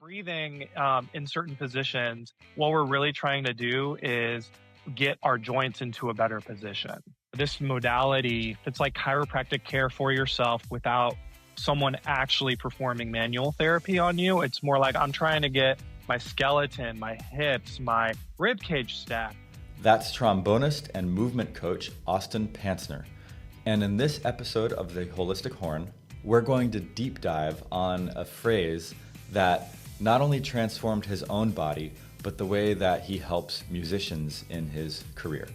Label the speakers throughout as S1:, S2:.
S1: breathing in certain positions, what we're really trying to do is get our joints into a better position. This modality, it's like chiropractic care for yourself without someone actually performing manual therapy on you. It's more like I'm trying to get my skeleton, my hips, my rib cage stacked.
S2: That's trombonist and movement coach Austin Pancner. And in this episode of The Holistic Horn, we're going to deep dive on a phrase that not only transformed his own body, but the way that he helps musicians in his career.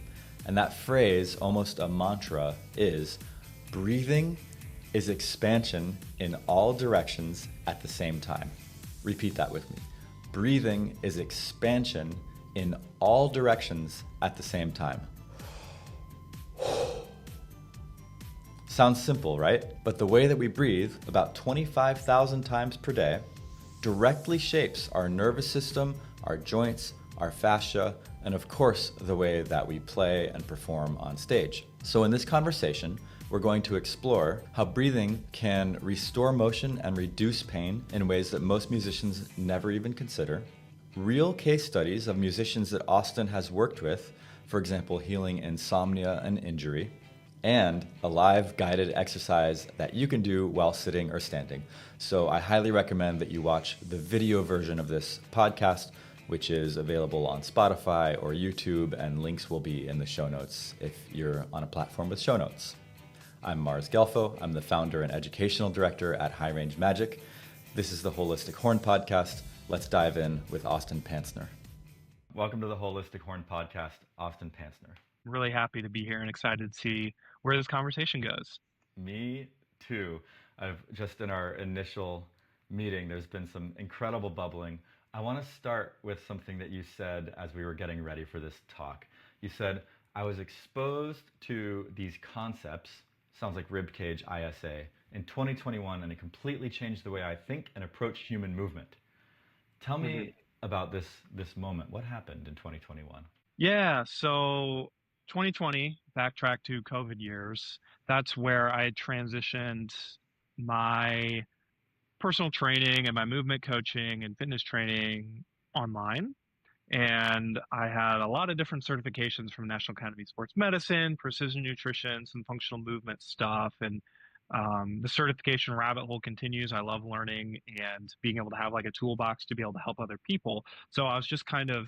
S2: And that phrase, almost a mantra, is breathing is expansion in all directions at the same time. Repeat that with me. Breathing is expansion in all directions at the same time. Sounds simple, right? But the way that we breathe, about 25,000 times per day, directly shapes our nervous system, our joints, our fascia, and of course, the way that we play and perform on stage. So in this conversation, we're going to explore how breathing can restore motion and reduce pain in ways that most musicians never even consider. Real case studies of musicians that Austin has worked with, for example, healing insomnia and injury, and a live guided exercise that you can do while sitting or standing. So I highly recommend that you watch the video version of this podcast, which is available on Spotify or YouTube, and links will be in the show notes if you're on a platform with show notes. I'm Mars Gelfo. I'm the founder and educational director at High Range Magic. This is the Holistic Horn Podcast. Let's dive in with Austin Pancner. Welcome to the Holistic Horn Podcast, Austin Pancner.
S1: Really happy to be here and excited to see where this conversation goes.
S2: Me too. Just in our initial meeting, there's been some incredible bubbling. I want to start with something that you said as we were getting ready for this talk. You said, I was exposed to these concepts, sounds like ribcage ISA, in 2021, and it completely changed the way I think and approach human movement. Tell me about this moment. What happened in 2021?
S1: Yeah, so 2020, backtrack to COVID years, that's where I transitioned my personal training and my movement coaching and fitness training online. And I had a lot of different certifications from National Academy of Sports Medicine, precision nutrition, some functional movement stuff. And the certification rabbit hole continues. I love learning and being able to have like a toolbox to be able to help other people. So I was just kind of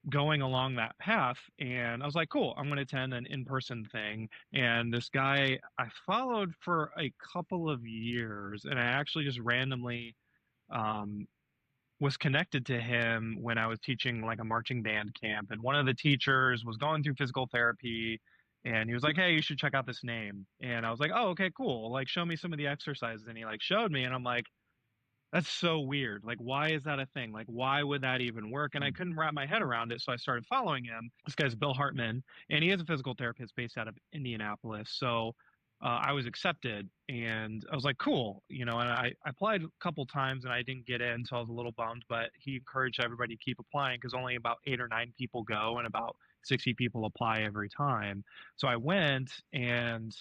S1: going along that path, and I was like, cool, I'm going to attend an in-person thing. And this guy I followed for a couple of years, and I actually just randomly was connected to him when I was teaching like a marching band camp. And one of the teachers was going through physical therapy, and he was like, hey, you should check out this name. And I was like, oh, okay, cool. Like, show me some of the exercises. And he like showed me, and I'm like, that's so weird. Like, why is that a thing? Like, why would that even work? And I couldn't wrap my head around it. So I started following him. This guy's Bill Hartman, and he is a physical therapist based out of Indianapolis. So I was accepted, and I was like, cool, and I applied a couple times and I didn't get in. So I was a little bummed, but he encouraged everybody to keep applying because only about 8 or 9 people go and about 60 people apply every time. So I went, and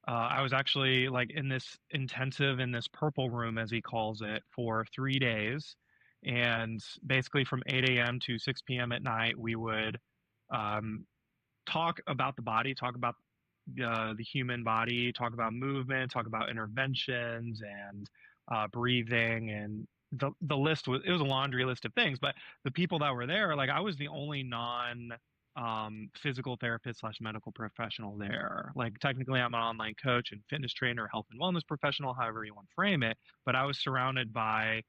S1: I was actually like in this intensive, in this purple room, as he calls it, for 3 days. And basically from 8 a.m. to 6 p.m. at night, we would talk about the body, talk about the human body, talk about movement, talk about interventions and breathing. And the list was, it was a laundry list of things, but the people that were there, like I was the only physical therapist / medical professional there. Like technically I'm an online coach and fitness trainer, health and wellness professional, however you want to frame it. But I was surrounded by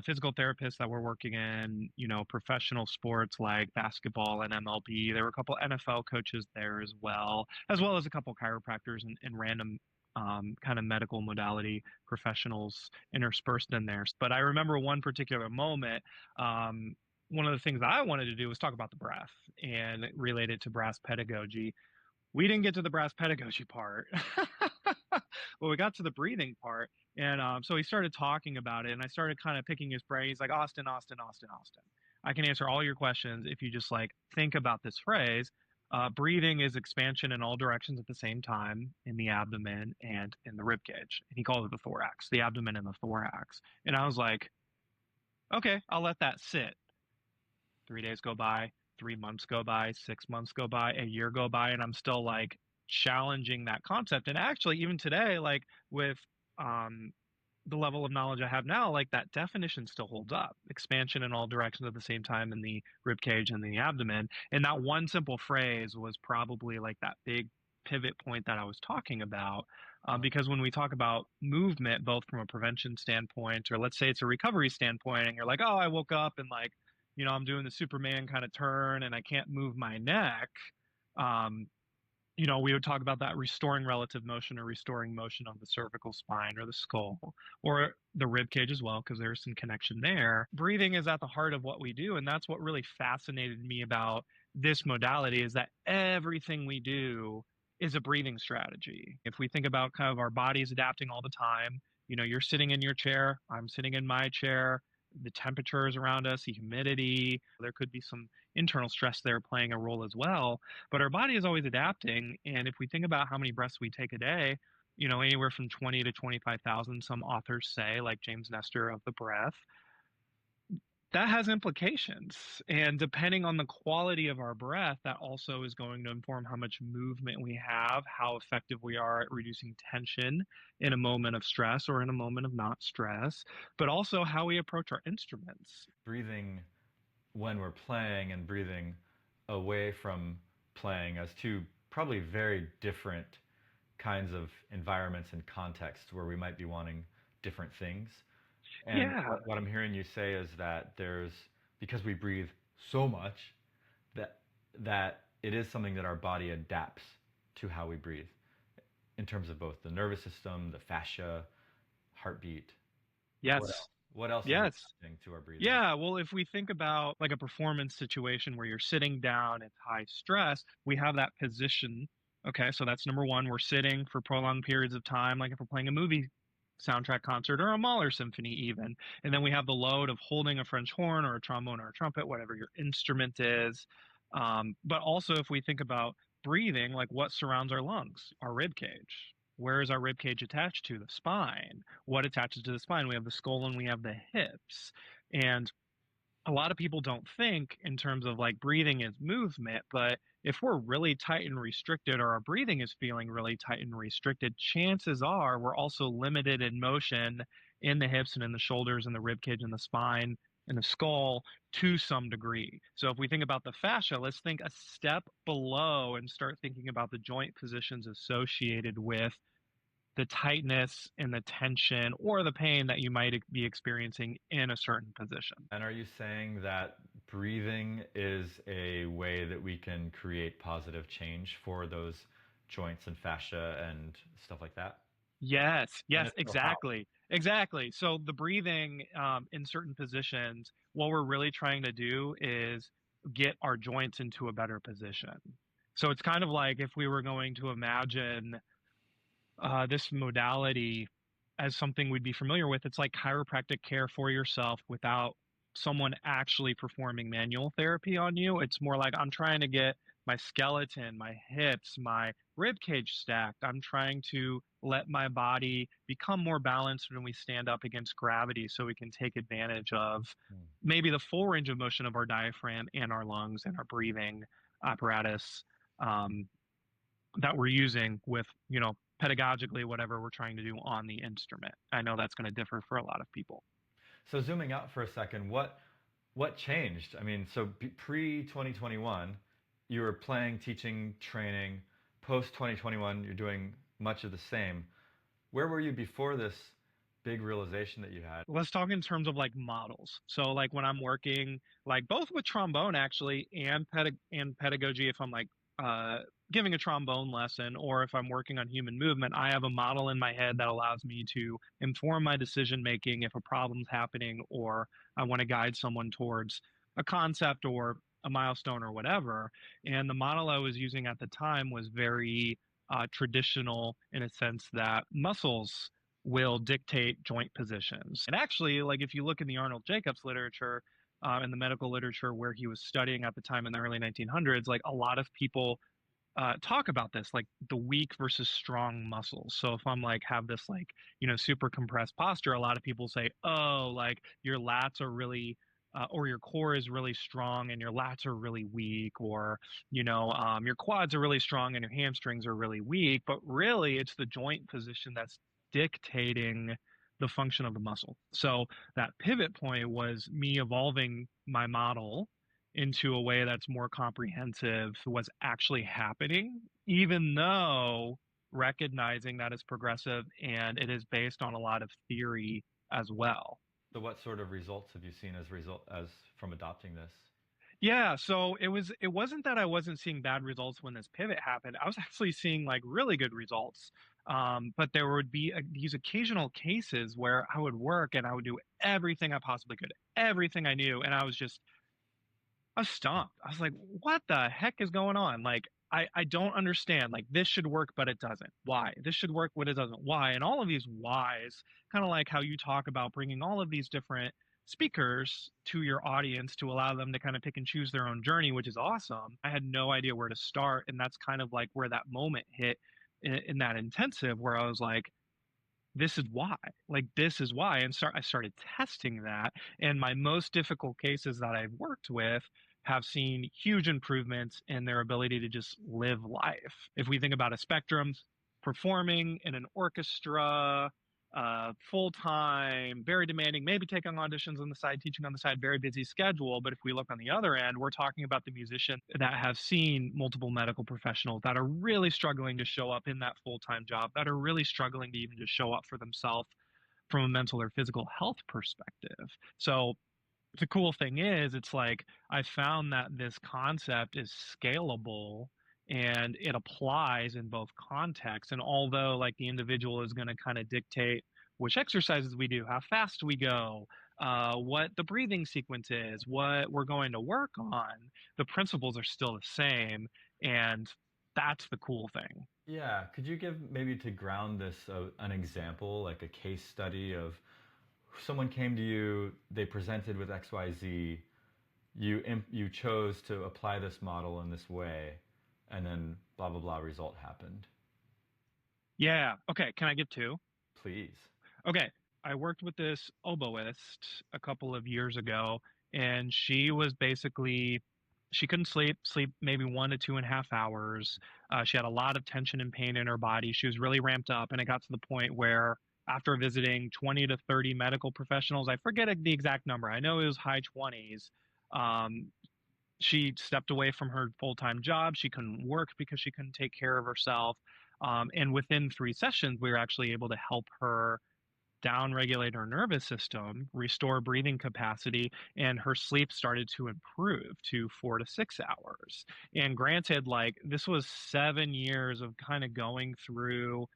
S1: physical therapists that were working in, professional sports like basketball and MLB. There were a couple NFL coaches there as well as a couple chiropractors and random kind of medical modality professionals interspersed in there. But I remember one particular moment. One of the things that I wanted to do was talk about the breath and relate it to brass pedagogy. We didn't get to the brass pedagogy part. Well, we got to the breathing part. And so he started talking about it, and I started kind of picking his brain. He's like, Austin. I can answer all your questions if you just like think about this phrase. Breathing is expansion in all directions at the same time in the abdomen and in the rib cage. And he called it the thorax, the abdomen and the thorax. And I was like, Okay, I'll let that sit. 3 days go by, 3 months go by, 6 months go by, a year go by, and I'm still like challenging that concept. And actually, even today, like with um, the level of knowledge I have now, like that definition still holds up. Expansion in all directions at the same time in the rib cage and the abdomen. And that one simple phrase was probably like that big pivot point that I was talking about. Because when we talk about movement, both from a prevention standpoint, or let's say it's a recovery standpoint, and you're like, oh, I woke up and like, I'm doing the Superman kind of turn and I can't move my neck. Um, we would talk about that restoring relative motion or restoring motion of the cervical spine or the skull or the rib cage as well, because there's some connection there. Breathing is at the heart of what we do. And that's what really fascinated me about this modality is that everything we do is a breathing strategy. If we think about kind of our bodies adapting all the time, you're sitting in your chair, I'm sitting in my chair, the temperatures around us, the humidity, there could be some internal stress there playing a role as well. But our body is always adapting. And if we think about how many breaths we take a day, anywhere from 20 to 25,000, some authors say, like James Nestor of The Breath, that has implications. And depending on the quality of our breath, that also is going to inform how much movement we have, how effective we are at reducing tension in a moment of stress or in a moment of not stress, but also how we approach our instruments.
S2: Breathing when we're playing and breathing away from playing as two probably very different kinds of environments and contexts where we might be wanting different things. And
S1: Yeah.
S2: what I'm hearing you say is that because we breathe so much, that it is something that our body adapts to how we breathe in terms of both the nervous system, the fascia, heartbeat. What
S1: Yes.
S2: else? What else is
S1: Yes.
S2: adapting to our breathing?
S1: Yeah, well, if we think about like a performance situation where you're sitting down, it's high stress, we have that position. Okay, so that's number one. We're sitting for prolonged periods of time, like if we're playing a movie soundtrack concert or a Mahler symphony, even. And then we have the load of holding a French horn or a trombone or a trumpet, whatever your instrument is. But also, if we think about breathing, like what surrounds our lungs, our rib cage. Where is our rib cage attached to? The spine. What attaches to the spine? We have the skull and we have the hips. And a lot of people don't think in terms of like breathing as movement, but if we're really tight and restricted or our breathing is feeling really tight and restricted, chances are we're also limited in motion in the hips and in the shoulders and the rib cage and the spine and the skull to some degree. So if we think about the fascia, let's think a step below and start thinking about the joint positions associated with the tightness and the tension or the pain that you might be experiencing in a certain position.
S2: And are you saying that breathing is a way that we can create positive change for those joints and fascia and stuff like that?
S1: Yes,
S2: And
S1: yes,
S2: if so, how?
S1: exactly. Exactly. So the breathing in certain positions, what we're really trying to do is get our joints into a better position. So it's kind of like if we were going to imagine this modality as something we'd be familiar with. It's like chiropractic care for yourself without someone actually performing manual therapy on you. It's more like I'm trying to get my skeleton, my hips, my rib cage stacked. I'm trying to let my body become more balanced when we stand up against gravity so we can take advantage of
S2: Hmm.
S1: maybe the full range of motion of our diaphragm and our lungs and our breathing apparatus. That we're using with, pedagogically, whatever we're trying to do on the instrument. I know that's going to differ for a lot of people.
S2: So zooming out for a second, what changed? I mean, so pre 2021, you were playing, teaching, training. Post 2021, you're doing much of the same. Where were you before this big realization that you had?
S1: Let's talk in terms of like models. So like when I'm working like both with trombone actually and pedagogy, if I'm like uh, giving a trombone lesson or if I'm working on human movement, I have a model in my head that allows me to inform my decision making if a problem's happening or I want to guide someone towards a concept or a milestone or whatever. And the model I was using at the time was very traditional in a sense that muscles will dictate joint positions. And actually, like if you look in the Arnold Jacobs literature, in the medical literature where he was studying at the time in the early 1900s, like a lot of people talk about this, like the weak versus strong muscles. So if I'm like have this like, super compressed posture, a lot of people say, oh, like your lats are really or your core is really strong and your lats are really weak, or your quads are really strong and your hamstrings are really weak. But really, it's the joint position that's dictating the function of the muscle. So that pivot point was me evolving my model into a way that's more comprehensive what's actually happening, even though recognizing that it's progressive and it is based on a lot of theory as well.
S2: So what sort of results have you seen as from adopting this?
S1: Yeah, so it wasn't that I wasn't seeing bad results when this pivot happened. I was actually seeing like really good results. But there would be these occasional cases where I would work and I would do everything I possibly could, everything I knew, and I was stumped. I was like, what the heck is going on? Like, I don't understand. Like, this should work, but it doesn't. Why? This should work, but it doesn't. Why? And all of these whys, kind of like how you talk about bringing all of these different speakers to your audience to allow them to kind of pick and choose their own journey, which is awesome. I had no idea where to start. And that's kind of like where that moment hit in that intensive where I was like, this is why, like this is why. And I started testing that, and my most difficult cases that I've worked with have seen huge improvements in their ability to just live life. If we think about a spectrum, performing in an orchestra, full time, very demanding, maybe taking auditions on the side, teaching on the side, very busy schedule. But if we look on the other end, we're talking about the musician that have seen multiple medical professionals that are really struggling to show up in that full time job, that are really struggling to even just show up for themselves from a mental or physical health perspective. So the cool thing is, it's like I found that this concept is scalable and it applies in both contexts. And although like the individual is going to kind of dictate which exercises we do, how fast we go, what the breathing sequence is, what we're going to work on, the principles are still the same. And that's the cool thing.
S2: Yeah, could you give maybe to ground this an example, like a case study of someone came to you, they presented with XYZ, you chose to apply this model in this way, and then blah blah blah result happened.
S1: Yeah. Okay. Can I give two?
S2: Please.
S1: Okay, I worked with this oboist a couple of years ago, and she was basically she couldn't sleep maybe 1 to 2.5 hours. She had a lot of tension and pain in her body. She was really ramped up, and it got to the point where after visiting 20 to 30 medical professionals, I forget the exact number. I know it was high 20s. Um, she stepped away from her full-time job. She couldn't work because she couldn't take care of herself. And within 3 sessions, we were actually able to help her downregulate her nervous system, restore breathing capacity, and her sleep started to improve to 4 to 6 hours. And granted, like this was 7 years of kind of going through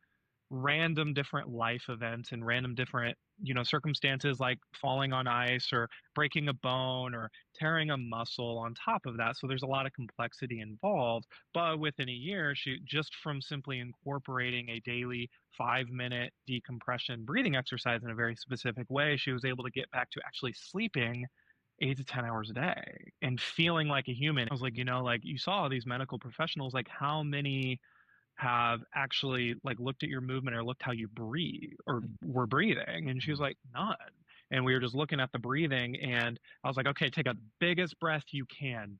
S1: random different life events and random different circumstances like falling on ice or breaking a bone or tearing a muscle on top of that, so there's a lot of complexity involved. But within a year, she just from simply incorporating a daily 5-minute decompression breathing exercise in a very specific way, she was able to get back to actually sleeping 8 to 10 hours a day and feeling like a human. I was like, like you saw all these medical professionals, like how many have actually like looked at your movement or looked how you breathe or were breathing? And she was like, none. And we were just looking at the breathing, and I was like, okay, take a biggest breath you can.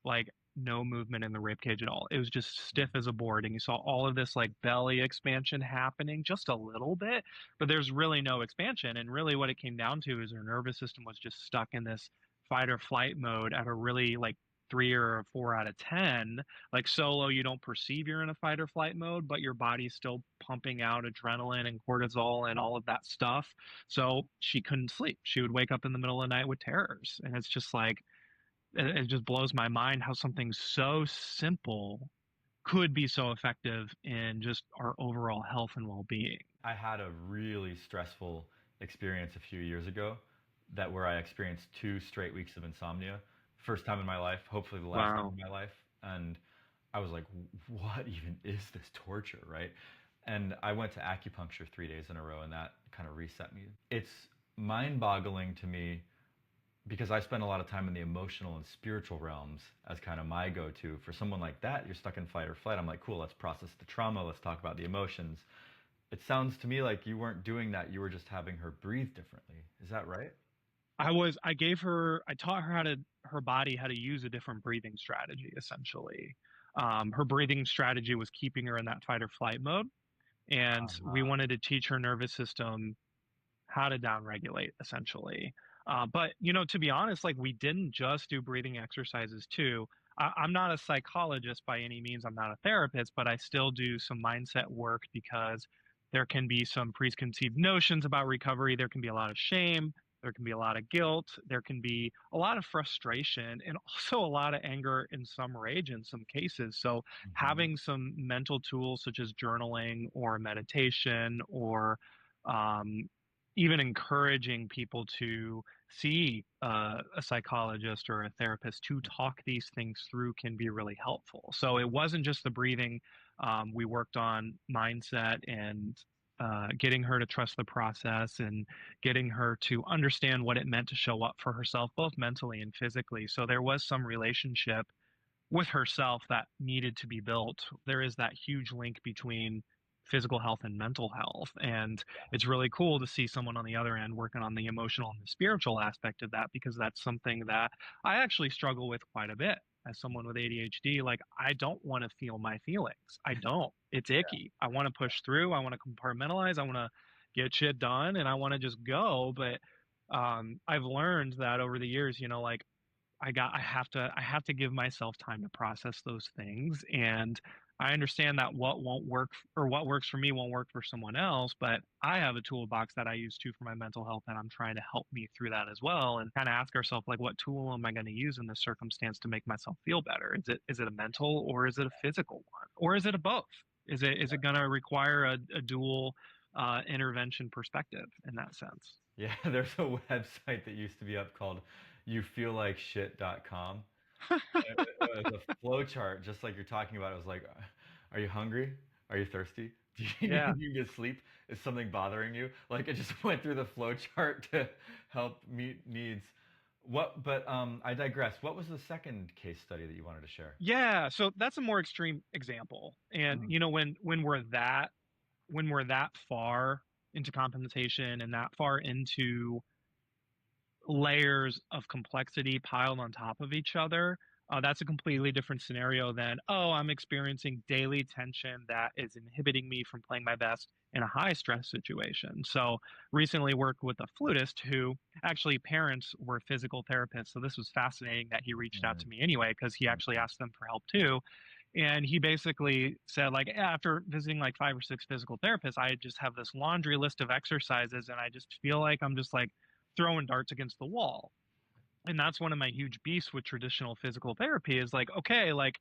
S1: Like no movement in the rib cage at all. It was just stiff as a board. And you saw all of this like belly expansion happening just a little bit, but there's really no expansion. And really what it came down to is her nervous system was just stuck in this fight or flight mode at a really like 3 or 4 out of 10. Like solo, you don't perceive you're in a fight or flight mode, but your body's still pumping out adrenaline and cortisol and all of that stuff. So she couldn't sleep. She would wake up in the middle of the night with terrors. And it's just like, it just blows my mind how something so simple could be so effective in just our overall health and well-being.
S2: I had a really stressful experience a few years ago that where I experienced 2 straight weeks of insomnia. First time in my life, hopefully the last time
S1: Wow.
S2: in my life. And I was like, what even is this torture, right? And I went to acupuncture 3 days in a row, and that kind of reset me. It's mind boggling to me because I spend a lot of time in the emotional and spiritual realms as kind of my go-to. For someone like that, you're stuck in fight or flight. I'm like, cool, let's process the trauma. Let's talk about the emotions. It sounds to me like you weren't doing that. You were just having her breathe differently. Is that right?
S1: I taught her her body how to use a different breathing strategy, essentially. Her breathing strategy was keeping her in that fight or flight mode. And we
S2: Uh-huh.
S1: wanted to teach her nervous system how to downregulate, essentially. But, to be honest, like we didn't just do breathing exercises too. I'm not a psychologist by any means. I'm not a therapist, but I still do some mindset work because there can be some preconceived notions about recovery. There can be a lot of shame. There can be a lot of guilt. There can be a lot of frustration and also a lot of anger and some rage in some cases. So,
S2: Hmm.
S1: having some mental tools such as journaling or meditation or um, even encouraging people to see a psychologist or a therapist to talk these things through can be really helpful. So it wasn't just the breathing. We worked on mindset and getting her to trust the process and getting her to understand what it meant to show up for herself, both mentally and physically. So there was some relationship with herself that needed to be built. There is that huge link between physical health and mental health. And it's really cool to see someone on the other end working on the emotional and the spiritual aspect of that, because that's something that I actually struggle with quite a bit as someone with ADHD. Like, I don't want to feel my feelings. I don't. It's icky. I want to push through. I want to compartmentalize. I want to get shit done and I want to just go. But I've learned that over the years, like I have to give myself time to process those things. And I understand that what won't work or what works for me won't work for someone else, but I have a toolbox that I use too for my mental health, and I'm trying to help me through that as well, and kind of ask ourselves, like, what tool am I going to use in this circumstance to make myself feel better? Is it a mental or is it a physical one? Or is it a both? Is it going to require a dual intervention perspective in that sense?
S2: Yeah, there's a website that used to be up called youfeellikeshit.com. It was a flow chart, just like you're talking about. It was like, are you hungry? Are you thirsty? Do you
S1: Yeah.
S2: need to sleep? Is something bothering you? Like it just went through the flow chart to help meet needs. But I digress. What was the second case study that you wanted to share?
S1: Yeah, so that's a more extreme example. And
S2: Mm.
S1: when we're that far into compensation and that far into layers of complexity piled on top of each other, that's a completely different scenario than, oh, I'm experiencing daily tension that is inhibiting me from playing my best in a high stress situation. So recently worked with a flutist who actually parents were physical therapists. So this was fascinating that he reached out
S2: Mm.
S1: to me anyway, because he actually asked them for help too. And he basically said, like, after visiting like 5 or 6 physical therapists, I just have this laundry list of exercises and I just feel like I'm just like throwing darts against the wall. And that's one of my huge beasts with traditional physical therapy is like, okay, like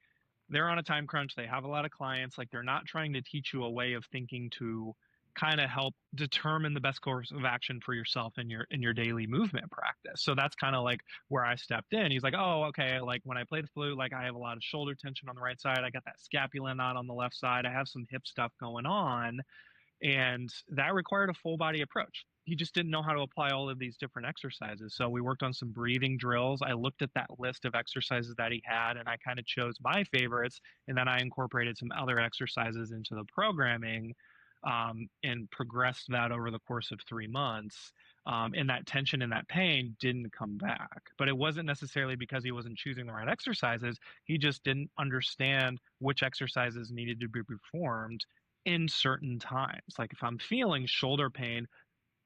S1: they're on a time crunch, they have a lot of clients, like they're not trying to teach you a way of thinking to kind of help determine the best course of action for yourself in your daily movement practice. So that's kind of like where I stepped in. He's like, "Oh, okay, like when I play the flute, like I have a lot of shoulder tension on the right side, I got that scapula knot on the left side, I have some hip stuff going on." And that required a full body approach. He just didn't know how to apply all of these different exercises. So we worked on some breathing drills. I looked at that list of exercises that he had and I kind of chose my favorites. And then I incorporated some other exercises into the programming, and progressed that over the course of 3 months. And that tension and that pain didn't come back. But it wasn't necessarily because he wasn't choosing the right exercises. He just didn't understand which exercises needed to be performed in certain times. Like if I'm feeling shoulder pain,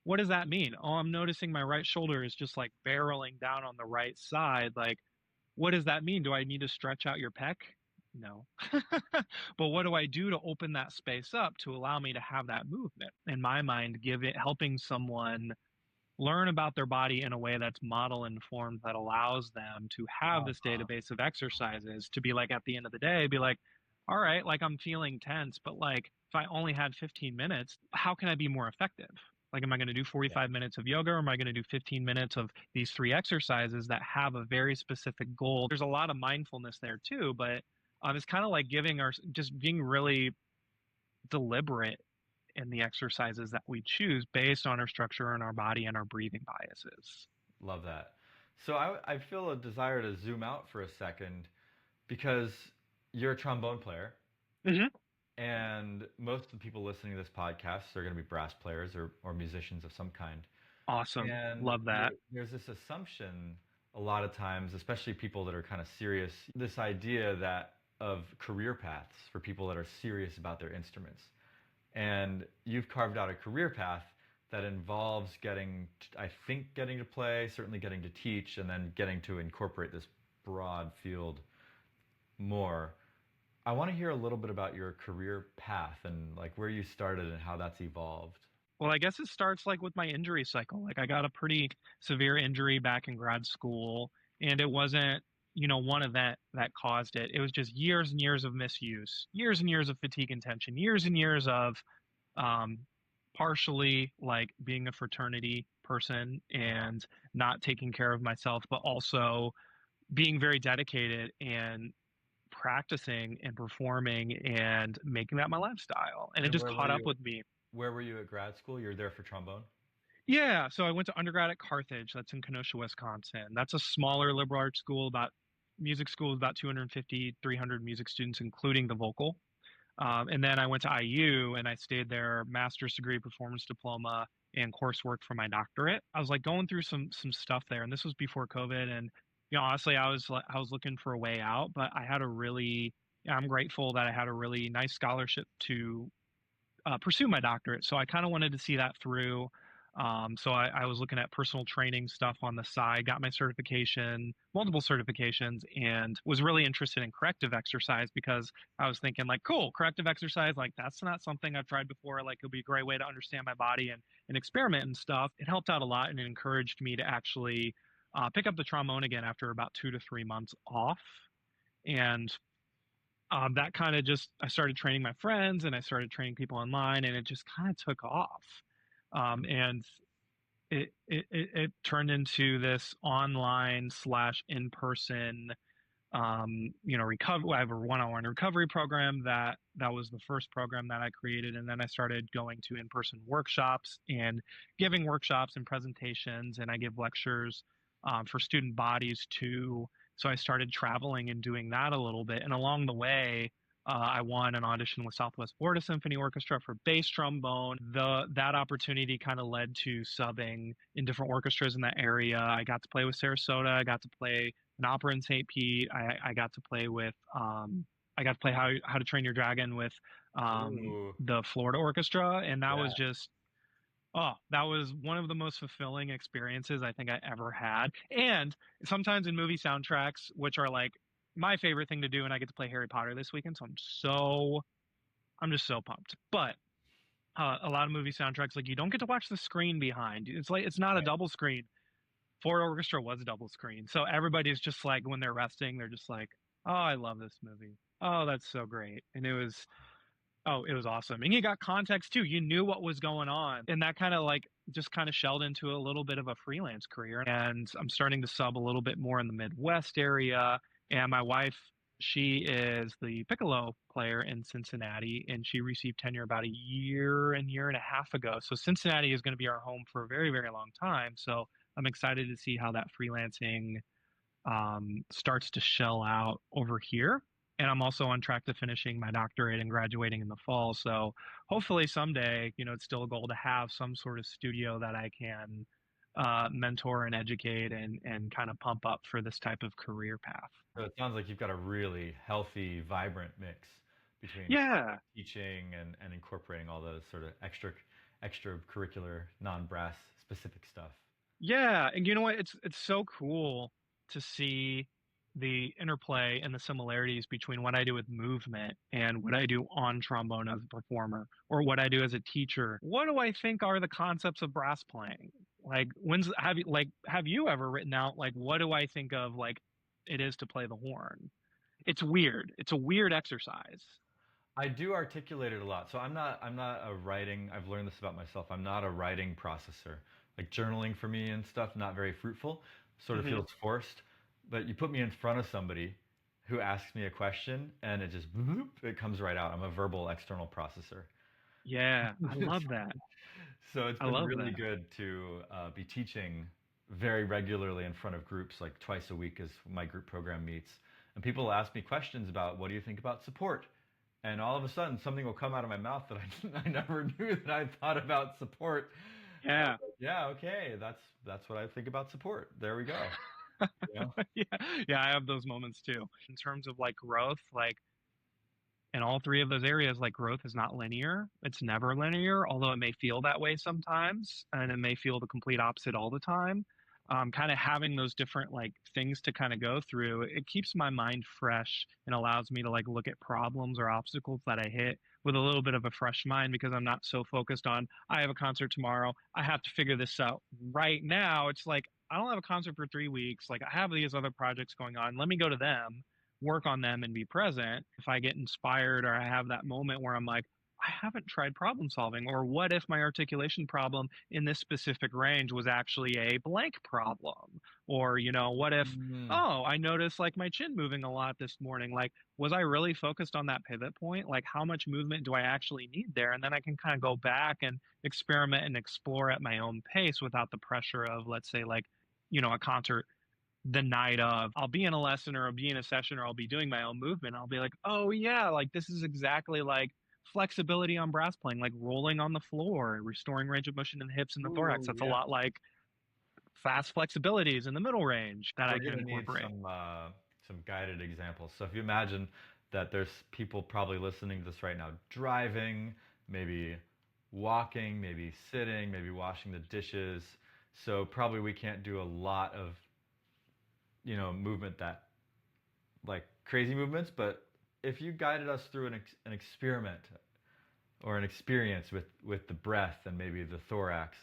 S1: what does that mean? Oh, I'm noticing my right shoulder is just like barreling down on the right side. Like, what does that mean? Do I need to stretch out your pec? No. But what do I do to open that space up to allow me to have that movement? In my mind, give it helping someone learn about their body in a way that's model informed that allows them to have this
S2: Uh-huh.
S1: database of exercises to be like at the end of the day be like, all right, like I'm feeling tense, but like if I only had 15 minutes, how can I be more effective? Like, am I going to do
S2: Yeah.
S1: 45 minutes of yoga or am I going to do 15 minutes of these 3 exercises that have a very specific goal? There's a lot of mindfulness there too, but it's kind of like giving our just being really deliberate in the exercises that we choose based on our structure and our body and our breathing biases.
S2: Love that. So I feel a desire to zoom out for a second because you're a trombone player,
S1: Hmm.
S2: and most of the people listening to this podcast are going to be brass players or musicians of some kind.
S1: Awesome.
S2: And
S1: Love that.
S2: there's this assumption a lot of times, especially people that are kind of serious, this idea that of career paths for people that are serious about their instruments. And you've carved out a career path that involves I think, getting to play, certainly getting to teach, and then getting to incorporate this broad field more. I want to hear a little bit about your career path and like where you started and how that's evolved.
S1: Well, I guess it starts like with my injury cycle. Like I got a pretty severe injury back in grad school, and it wasn't, one event that caused it. It was just years and years of misuse, years and years of fatigue and tension, years and years of um, partially like being a fraternity person and not taking care of myself, but also being very dedicated and practicing and performing and making that my lifestyle. And it
S2: And
S1: just caught up with me.
S2: where were you at grad school? You were there for trombone?
S1: Yeah, so I went to undergrad at Carthage. That's in Kenosha, Wisconsin. That's a smaller liberal arts school, about music school is about 250, 300 music students, including the vocal. And then I went to IU and I stayed there, master's degree, performance diploma, and coursework for my doctorate. I was like going through some stuff there, and this was before COVID. And honestly, I was looking for a way out, but I had a really, I'm grateful that I had a really nice scholarship to pursue my doctorate. So I kind of wanted to see that through. So I was looking at personal training stuff on the side, got my certification, multiple certifications, and was really interested in corrective exercise because I was thinking like, cool, corrective exercise, like that's not something I've tried before. Like it'll be a great way to understand my body and experiment and stuff. It helped out a lot and it encouraged me to actually pick up the trombone again after about 2 to 3 months off. And that kind of just, I started training my friends and I started training people online and it just kind of took off. And it turned into this online slash in person, recover. I have a one-on-one recovery program that was the first program that I created. And then I started going to in-person workshops and giving workshops and presentations. And I give lectures, for student bodies too. So I started traveling and doing that a little bit. And along the way, I won an audition with Southwest Florida Symphony Orchestra for bass trombone. That opportunity kind of led to subbing in different orchestras in that area. I got to play with Sarasota. I got to play an opera in St. Pete. I got to play with I got to play How to Train Your Dragon with
S2: Ooh,
S1: the Florida Orchestra, and that was
S2: yeah.
S1: just that was one of the most fulfilling experiences I think I ever had. And sometimes in movie soundtracks, which are like my favorite thing to do, and I get to play Harry Potter this weekend, so I'm just so pumped. But a lot of movie soundtracks, like you don't get to watch the screen behind. It's like it's not a
S2: Right.
S1: double screen. Florida Orchestra was a double screen, so everybody's just like when they're resting, they're just like, "Oh, I love this movie. Oh, that's so great." And it was awesome. And you got context too. You knew what was going on. And that kind of like just kind of shelled into a little bit of a freelance career. And I'm starting to sub a little bit more in the Midwest area. And my wife, she is the piccolo player in Cincinnati, and she received tenure about a year and a half ago. So Cincinnati is going to be our home for a very, very long time. So I'm excited to see how that freelancing starts to shell out over here. And I'm also on track to finishing my doctorate and graduating in the fall. So hopefully someday, it's still a goal to have some sort of studio that I can mentor and educate and kind of pump up for this type of career path.
S2: So it sounds like you've got a really healthy, vibrant mix between
S1: Yeah.
S2: teaching and incorporating all those sort of extracurricular, non-brass specific stuff.
S1: Yeah. And you know what? It's so cool to see the interplay and the similarities between what I do with movement and what I do on trombone as a performer or what I do as a teacher. What do I think are the concepts of brass playing? Like have you ever written out like what do I think of like it is to play the horn? It's weird. It's a weird exercise.
S2: I do articulate it a lot. So I'm not a writing, I've learned this about myself. I'm not a writing processor. Like journaling for me and stuff, not very fruitful, sort of
S1: Hmm.
S2: feels forced. But you put me in front of somebody who asks me a question and it just bloop, it comes right out. I'm a verbal external processor.
S1: Yeah, I love that.
S2: So it's
S1: I
S2: been
S1: love
S2: really
S1: that.
S2: good to be teaching very regularly in front of groups, like twice a week as my group program meets. And people ask me questions about, what do you think about support? And all of a sudden, something will come out of my mouth that I never knew that I thought about support.
S1: Yeah.
S2: Yeah, okay, that's what I think about support. There we go. Yeah.
S1: Yeah, I have those moments too. In terms of like growth, like in all three of those areas, like growth is not linear. It's never linear, although it may feel that way sometimes, and it may feel the complete opposite all the time. Kind of having those different like things to kind of go through, it keeps my mind fresh and allows me to like look at problems or obstacles that I hit with a little bit of a fresh mind because I'm not so focused on, I have a concert tomorrow. I have to figure this out right now. It's like, I don't have a concert for 3 weeks. Like I have these other projects going on. Let me go to them, work on them, and be present. If I get inspired or I have that moment where I'm like, I haven't tried problem solving, or what if my articulation problem in this specific range was actually a blank problem? Or, what if,
S2: Mm.
S1: oh, I noticed like my chin moving a lot this morning. Like, was I really focused on that pivot point? Like, how much movement do I actually need there? And then I can kind of go back and experiment and explore at my own pace without the pressure of, let's say, like, a concert the night of. I'll be in a lesson or I'll be in a session or I'll be doing my own movement. I'll be like, oh yeah, like this is exactly like flexibility on brass playing, like rolling on the floor, restoring range of motion in the hips and the thorax.
S2: Ooh,
S1: That's a
S2: yeah.
S1: lot like fast flexibilities in the middle range that I
S2: We're
S1: can
S2: gonna need
S1: incorporate.
S2: some guided examples. So if you imagine that there's people probably listening to this right now, driving, maybe walking, maybe sitting, maybe washing the dishes. So probably we can't do a lot of, movement that, like crazy movements. But if you guided us through an experiment or an experience with the breath and maybe the thorax,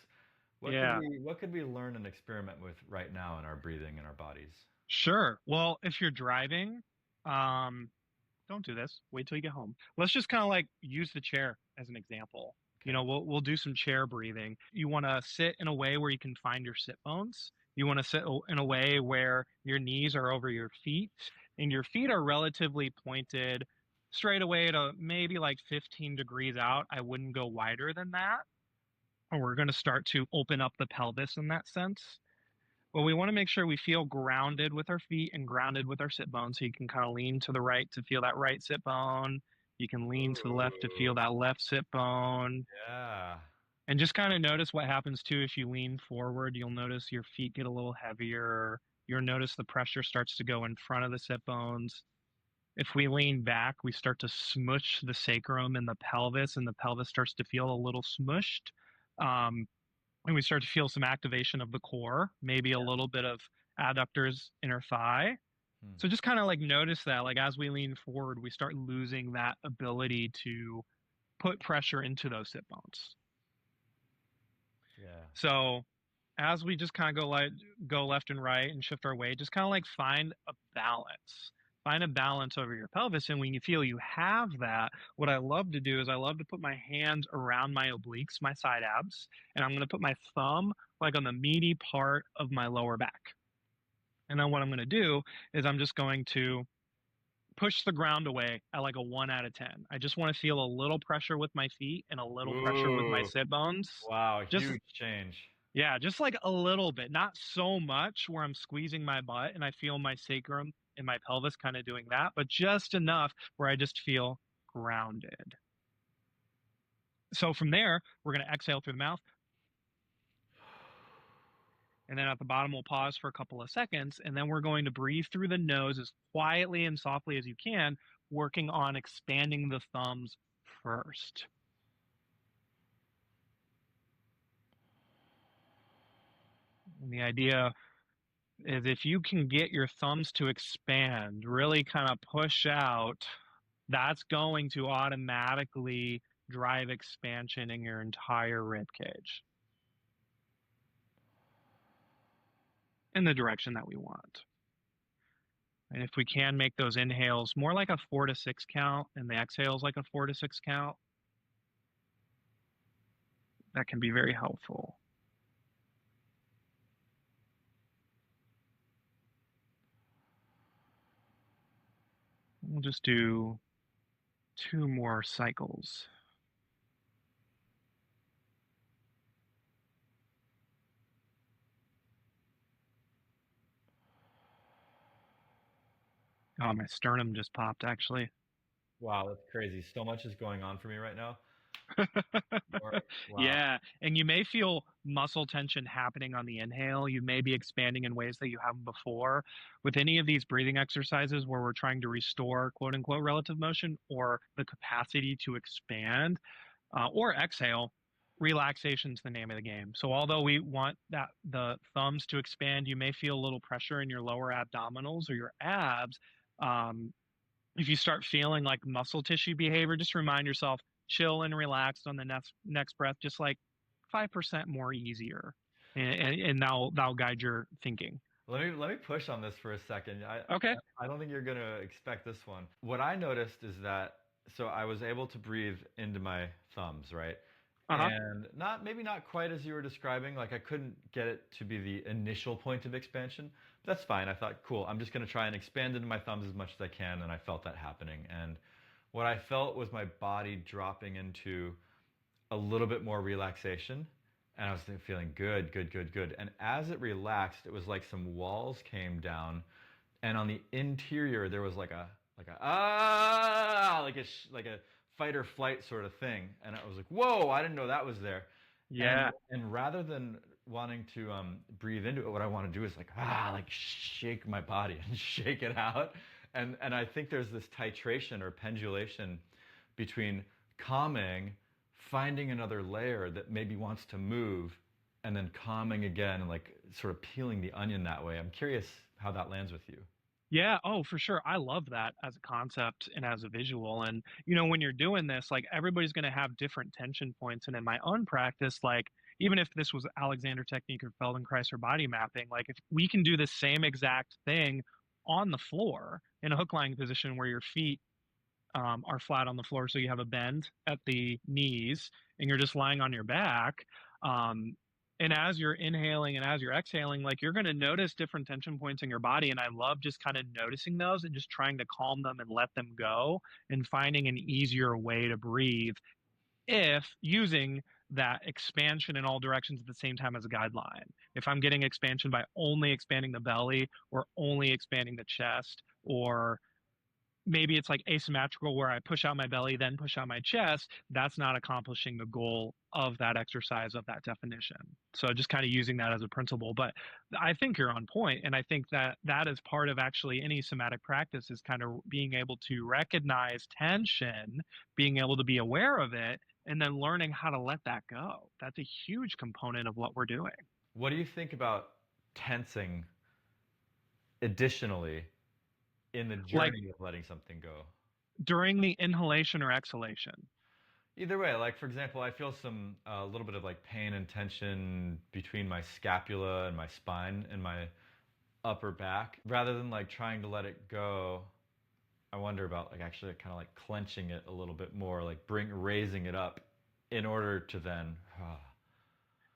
S1: Yeah,
S2: what could we learn and experiment with right now in our breathing and our bodies?
S1: sure. Well, if you're driving, um, don't do this. Wait till you get home. Let's just kind of like use the chair as an example.
S2: Okay.
S1: We'll do some chair breathing. You want to sit in a way where you can find your sit bones. You want to sit in a way where your knees are over your feet and your feet are relatively pointed straight away to maybe like 15 degrees out. I wouldn't go wider than that. And we're going to start to open up the pelvis in that sense. Well, we want to make sure we feel grounded with our feet and grounded with our sit bone. So you can kind of lean to the right to feel that right sit bone. You can lean to the left to feel
S2: Ooh,
S1: that left sit bone.
S2: yeah.
S1: And just kind of notice what happens too if you lean forward. You'll notice your feet get a little heavier. You'll notice the pressure starts to go in front of the sit bones. If we lean back, we start to smush the sacrum and the pelvis starts to feel a little smushed. Um, and we start to feel some activation of the core, maybe a little bit of adductors inner thigh.
S2: Hmm.
S1: So just kind of like notice that, like as we lean forward, we start losing that ability to put pressure into those sit bones.
S2: Yeah.
S1: So as we just kind of go left and right and shift our weight, just kind of like find a balance. Find a balance over your pelvis. And when you feel you have that, what I love to do is I love to put my hands around my obliques, my side abs, and I'm going to put my thumb like on the meaty part of my lower back. And then what I'm going to do is I'm just going to push the ground away at like a 1 out of 10. I just want to feel a little pressure with my feet and a little pressure with my
S2: Ooh,
S1: sit bones.
S2: wow,
S1: Just
S2: huge change.
S1: yeah, just like a little bit, not so much where I'm squeezing my butt and I feel my sacrum and my pelvis kind of doing that, but just enough where I just feel grounded. So from there, we're going to exhale through the mouth. And then at the bottom, we'll pause for a couple of seconds. And then we're going to breathe through the nose as quietly and softly as you can, working on expanding the thumbs first. And the idea is if you can get your thumbs to expand, really kind of push out, that's going to automatically drive expansion in your entire rib cage in the direction that we want. And if we can make those inhales more like a 4 to 6 count and the exhales like a 4 to 6 count, that can be very helpful. We'll just do 2 more cycles. Oh, my sternum just popped actually.
S2: Wow, that's crazy. So much is going on for me right now. Wow.
S1: Yeah, and you may feel muscle tension happening on the inhale. You may be expanding in ways that you haven't before. With any of these breathing exercises where we're trying to restore quote unquote relative motion or the capacity to expand or exhale, relaxation's the name of the game. So although we want that the thumbs to expand, you may feel a little pressure in your lower abdominals or your abs. Um, if you start feeling like muscle tissue behavior, just remind yourself, chill and relaxed on the next breath, just like 5% more easier. And that'll guide your thinking.
S2: Let me push on this for a second.
S1: Okay.
S2: I don't think you're gonna expect this one. What I noticed is that so I was able to breathe into my thumbs, right?
S1: Uh-huh.
S2: And maybe not quite as you were describing. Like I couldn't get it to be the initial point of expansion. But that's fine. I thought, cool, I'm just gonna try and expand into my thumbs as much as I can, and I felt that happening. And what I felt was my body dropping into a little bit more relaxation, and I was feeling good, good, good, good. And as it relaxed, it was like some walls came down, and on the interior there was like a fight or flight sort of thing. And I was like, whoa, I didn't know that was there.
S1: Yeah.
S2: And rather than wanting to breathe into it, what I want to do is like shake my body and shake it out. And I think there's this titration or pendulation between calming, finding another layer that maybe wants to move, and then calming again and like sort of peeling the onion that way. I'm curious how that lands with you.
S1: Yeah, oh, for sure. I love that as a concept and as a visual. And, when you're doing this, like everybody's going to have different tension points. And in my own practice, like even if this was Alexander technique or Feldenkrais or body mapping, like if we can do the same exact thing on the floor in a hook lying position where your feet are flat on the floor, so you have a bend at the knees, and you're just lying on your back. Um, and as you're inhaling and as you're exhaling, like you're going to notice different tension points in your body. And I love just kind of noticing those and just trying to calm them and let them go and finding an easier way to breathe if using that expansion in all directions at the same time as a guideline. If I'm getting expansion by only expanding the belly or only expanding the chest, or maybe it's like asymmetrical where I push out my belly, then push out my chest, that's not accomplishing the goal of that exercise, of that definition. So just kind of using that as a principle. But I think you're on point, and I think that that is part of actually any somatic practice is kind of being able to recognize tension, being able to be aware of it, and then learning how to let that go. That's a huge component of what we're doing.
S2: What do you think about tensing additionally in the
S1: Like
S2: journey of letting something go?
S1: during the inhalation or exhalation.
S2: Either way, like for example, I feel some a little bit of like pain and tension between my scapula and my spine and my upper back. Rather than like trying to let it go, I wonder about like actually kind of like clenching it a little bit more, like raising it up in order to then.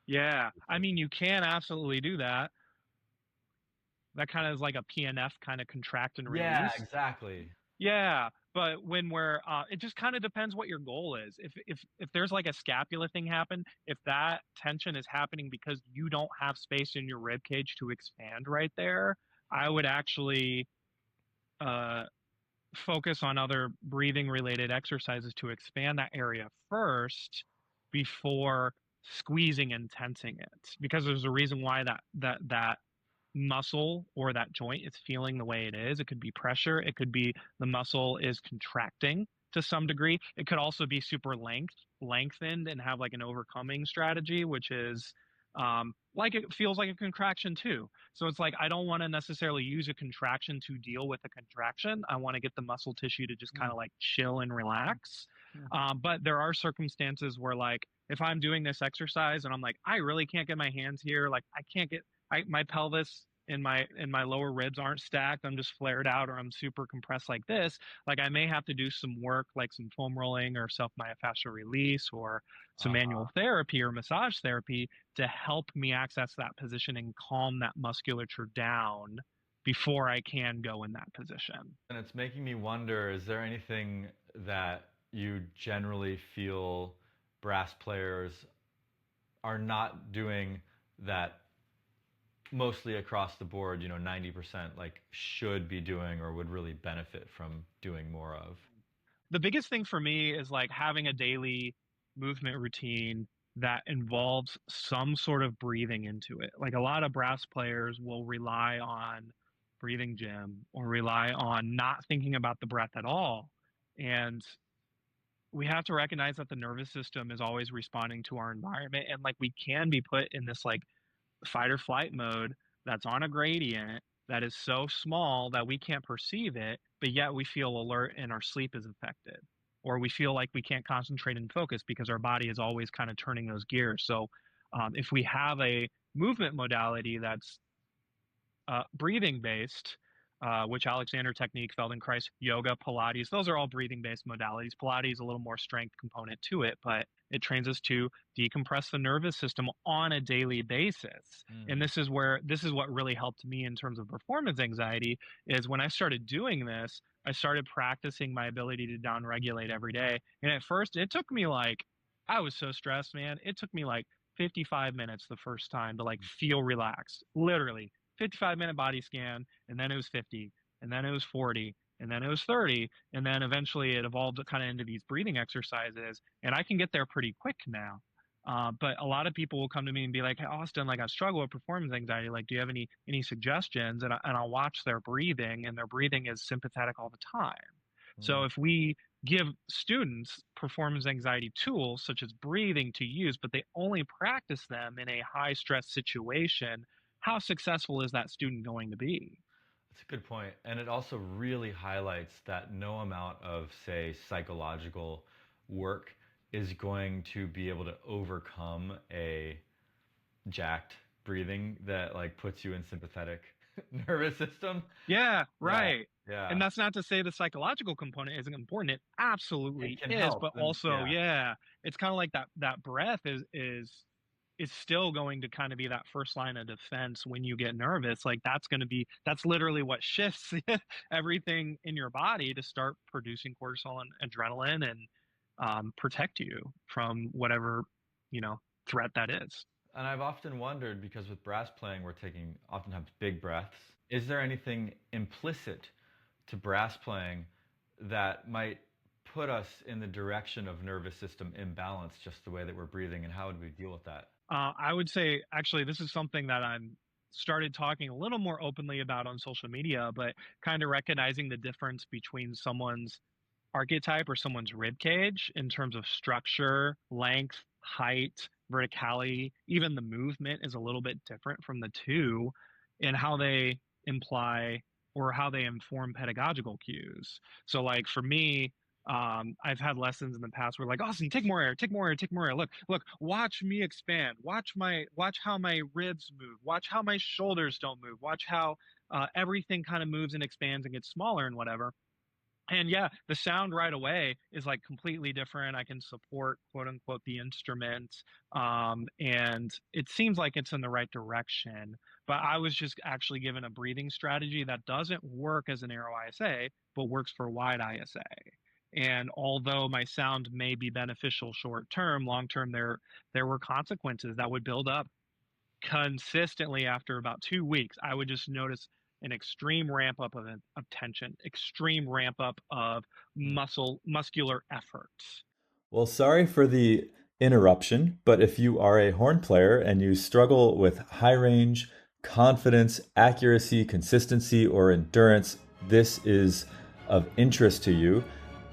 S1: Yeah, I mean, you can absolutely do that. That kind of is like a PNF kind of contract and
S2: Yeah,
S1: release.
S2: exactly.
S1: Yeah, but when we're it just kind of depends what your goal is. If there's like a scapula thing happen, if that tension is happening because you don't have space in your rib cage to expand right there, I would actually uh focus on other breathing related exercises to expand that area first before squeezing and tensing it, because there's a reason why that muscle or that joint is feeling the way it is. It could be pressure. It could be the muscle is contracting to some degree. It could also be super lengthened and have like an overcoming strategy, which is like it feels like a contraction too. So it's like I don't want to necessarily use a contraction to deal with a contraction. I want to get the muscle tissue to just kind of like chill and relax. But there are circumstances where like if I'm doing this exercise and I'm like, I really can't get my hands here, like I can't get my pelvis and my lower ribs aren't stacked. I'm just flared out or I'm super compressed like this. Like I may have to do some work like some foam rolling or self myofascial release or some
S2: Uh-huh.
S1: manual therapy or massage therapy to help me access that position and calm that musculature down before I can go in that position.
S2: And it's making me wonder, is there anything that you generally feel brass players are not doing that mostly across the board, 90% like should be doing or would really benefit from doing more of?
S1: The biggest thing for me is like having a daily movement routine that involves some sort of breathing into it. Like a lot of brass players will rely on breathing gym or rely on not thinking about the breath at all. And we have to recognize that the nervous system is always responding to our environment, and like we can be put in this like fight or flight mode that's on a gradient that is so small that we can't perceive it, but yet we feel alert and our sleep is affected. Or we feel like we can't concentrate and focus because our body is always kind of turning those gears. So, if we have a movement modality that's breathing based, which Alexander technique, Feldenkrais, yoga, Pilates, those are all breathing based modalities. Pilates is a little more strength component to it, but it trains us to decompress the nervous system on a daily basis. And this is what really helped me in terms of performance anxiety is when I started doing this, I started practicing my ability to downregulate every day. And at first it took me like I was so stressed, man. It took me like 55 minutes the first time to like feel relaxed. Literally 55-minute body scan, and then it was 50, and then it was 40, and then it was 30, and then eventually it evolved kind of into these breathing exercises, and I can get there pretty quick now. But a lot of people will come to me and be like, "Hey, Austin, like I struggle with performance anxiety. Like, do you have any suggestions?" And I'll watch their breathing, and their breathing is sympathetic all the time. So if we give students performance anxiety tools such as breathing to use, but they only practice them in a high stress situation, how successful is that student going to be?
S2: That's a good point. And it also really highlights that no amount of, say, psychological work is going to be able to overcome a jacked breathing that like puts you in sympathetic nervous system.
S1: Yeah,
S2: Yeah.
S1: right. And
S2: Yeah.
S1: that's not to say the psychological component isn't important. It
S2: It
S1: absolutely
S2: can
S1: is,
S2: help.
S1: but
S2: And
S1: also,
S2: yeah.
S1: yeah, it's kind of like that breath is still going to kind of be that first line of defense when you get nervous. Like that's literally what shifts everything in your body to start producing cortisol and adrenaline and protect you from whatever, you know, threat that is.
S2: And I've often wondered because with brass playing, we're taking oftentimes big breaths. Is there anything implicit to brass playing that might put us in the direction of nervous system imbalance, just the way that we're breathing, and how would we deal with that?
S1: I would say actually this is something that I'm started talking a little more openly about on social media, but kind of recognizing the difference between someone's archetype or someone's rib cage in terms of structure, length, height, verticality, even the movement is a little bit different from the two in how they imply or how they inform pedagogical cues. So like for me, I've had lessons in the past where like, Austin, take more air, take more air, take more air. Look, watch me expand. Watch how my ribs move. Watch how my shoulders don't move. Watch how everything kind of moves and expands and gets smaller and whatever. And yeah, the sound right away is like completely different. I can support quote unquote the instrument. And it seems like it's in the right direction. But I was just actually given a breathing strategy that doesn't work as an narrow ISA, but works for wide ISA. And although my sound may be beneficial short term, long term there were consequences that would build up consistently after about 2 weeks. I would just notice an extreme ramp up of tension, extreme ramp up of muscular efforts.
S2: Well, sorry for the interruption, but if you are a horn player and you struggle with high range, confidence, accuracy, consistency, or endurance, this is of interest to you.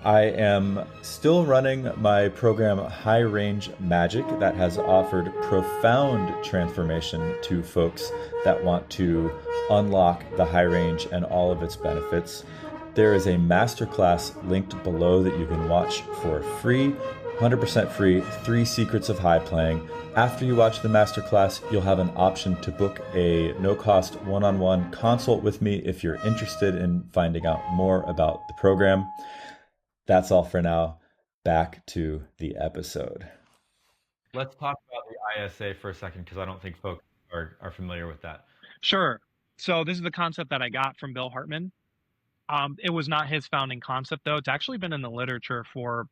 S2: I am still running my program High Range Magic that has offered profound transformation to folks that want to unlock the high range and all of its benefits. There is a masterclass linked below that you can watch for free, 100% free, 3 Secrets of High Playing. After you watch the masterclass, you'll have an option to book a no-cost one-on-one consult with me if you're interested in finding out more about the program. That's all for now. Back to the episode. Let's talk about the ISA for a second because I don't think folks are familiar with that.
S1: Sure. So this is the concept that I got from Bill Hartman. It was not his founding concept, though. It's actually been in the literature for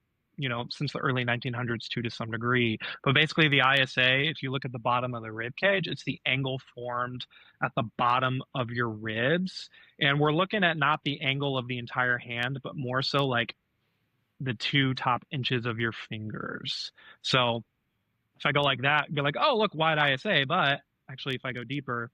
S1: since the early 1900s too, to some degree. But basically the ISA, if you look at the bottom of the rib cage, it's the angle formed at the bottom of your ribs. And we're looking at not the angle of the entire hand, but more so like the 2 top inches of your fingers. So if I go like that, you're like, oh, look, wide ISA. But actually, if I go deeper,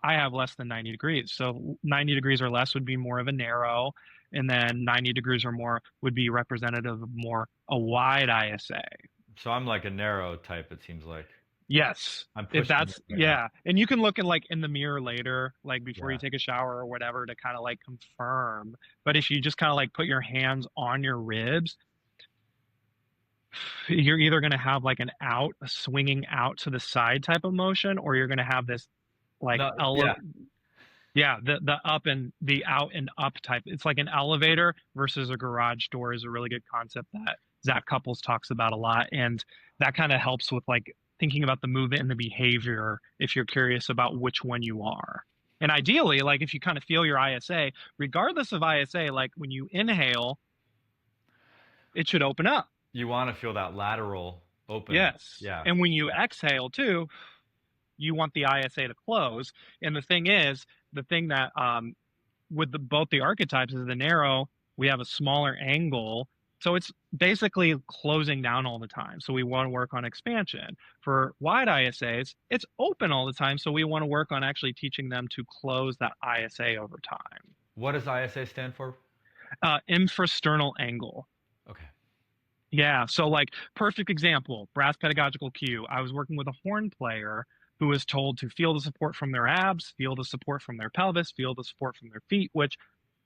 S1: I have less than 90 degrees. So 90 degrees or less would be more of a narrow, and then 90 degrees or more would be representative of more a wide ISA.
S2: So I'm like a narrow type, it seems like.
S1: Yes.
S2: I'm
S1: If
S2: pushing
S1: that's,
S2: it right now.
S1: yeah. And you can look in the mirror later, like before
S2: Yeah.
S1: you take a shower or whatever, to kind of like confirm. But if you just kind of like put your hands on your ribs, you're either going to have like a swinging out to the side type of motion, or you're going to have this like
S2: No, yeah.
S1: yeah, the up and the out and up type. It's like an elevator versus a garage door is a really good concept that Zach Couples talks about a lot. And that kind of helps with like thinking about the movement and the behavior if you're curious about which one you are. And ideally, like if you kind of feel your ISA, regardless of ISA, like when you inhale, it should open up.
S2: You want to feel that lateral open.
S1: Yes.
S2: Yeah.
S1: And when you exhale too, you want the ISA to close. And the thing is, the thing that with both the archetypes is the narrow, we have a smaller angle. So it's basically closing down all the time. So we want to work on expansion. For wide ISAs, it's open all the time. So we want to work on actually teaching them to close that ISA over time.
S2: What does ISA stand for?
S1: Infrasternal angle.
S2: Okay.
S1: Yeah. So like perfect example, brass pedagogical cue. I was working with a horn player who was told to feel the support from their abs, feel the support from their pelvis, feel the support from their feet, which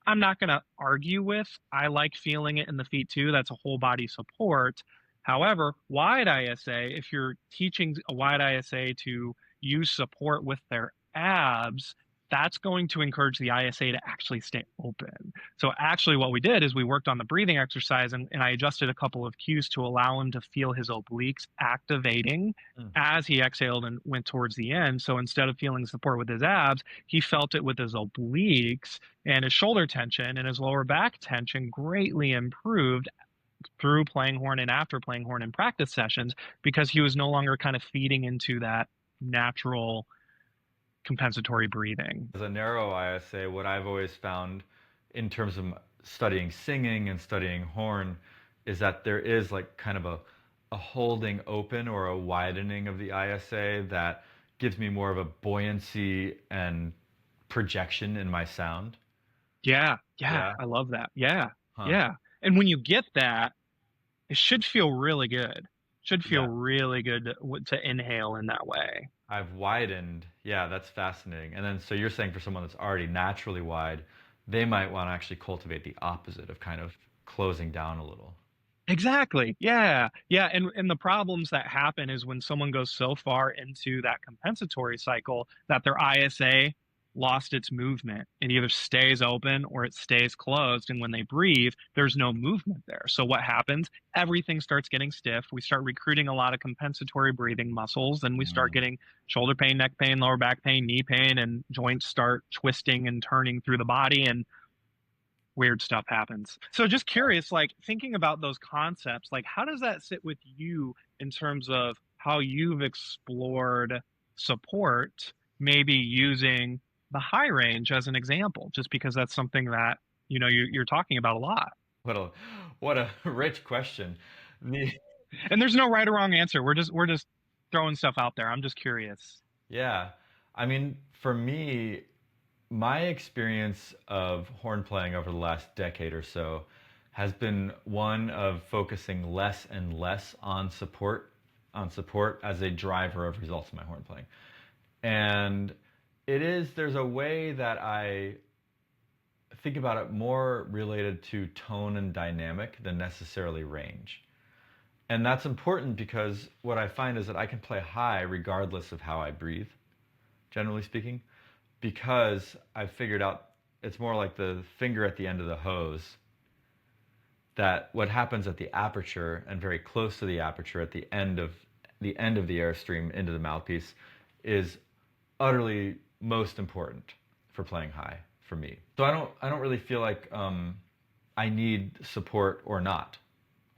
S1: I'm not going to argue with. I like feeling it in the feet too. That's a whole body support. However, wide ISA, if you're teaching a wide ISA to use support with their abs, that's going to encourage the ISA to actually stay open. So actually what we did is we worked on the breathing exercise, and I adjusted a couple of cues to allow him to feel his obliques activating as he exhaled and went towards the end. So instead of feeling support with his abs, he felt it with his obliques, and his shoulder tension and his lower back tension greatly improved through playing horn and after playing horn in practice sessions, because he was no longer kind of feeding into that natural compensatory breathing.
S2: As a narrow ISA, what I've always found in terms of studying singing and studying horn is that there is like kind of a holding open or a widening of the ISA that gives me more of a buoyancy and projection in my sound.
S1: Yeah,
S2: Yeah.
S1: I love that. Yeah,
S2: Huh.
S1: yeah. And when you get that, it should feel really good. Should feel
S2: Yeah.
S1: really good to inhale in that way.
S2: I've widened. Yeah, that's fascinating. And then, so you're saying for someone that's already naturally wide, they might want to actually cultivate the opposite of kind of closing down a little.
S1: Exactly. Yeah. Yeah. And the problems that happen is when someone goes so far into that compensatory cycle that their ISA lost its movement. It either stays open or it stays closed. And when they breathe, there's no movement there. So what happens? Everything starts getting stiff. We start recruiting a lot of compensatory breathing muscles, and we start getting shoulder pain, neck pain, lower back pain, knee pain, and joints start twisting and turning through the body, and weird stuff happens. So just curious, like thinking about those concepts, like how does that sit with you in terms of how you've explored support, maybe using the high range as an example, just because that's something that, you're talking about a lot.
S2: What a rich question.
S1: And there's no right or wrong answer. We're just throwing stuff out there. I'm just curious.
S2: Yeah. I mean, for me, my experience of horn playing over the last decade or so has been one of focusing less and less on support as a driver of results in my horn playing. And there's a way that I think about it more related to tone and dynamic than necessarily range. And that's important because what I find is that I can play high regardless of how I breathe, generally speaking, because I've figured out it's more like the finger at the end of the hose, that what happens at the aperture and very close to the aperture at the end of the airstream into the mouthpiece is utterly most important for playing high for me. So I don't really feel like I need support or not,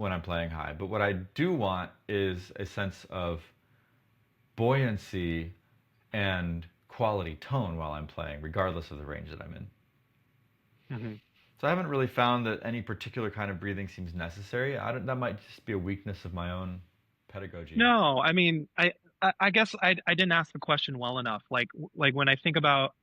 S2: when I'm playing high. But what I do want is a sense of buoyancy and quality tone while I'm playing, regardless of the range that I'm in.
S1: Hmm.
S2: So I haven't really found that any particular kind of breathing seems necessary. That might just be a weakness of my own pedagogy.
S1: No, I mean, I guess I didn't ask the question well enough. Like when I think about,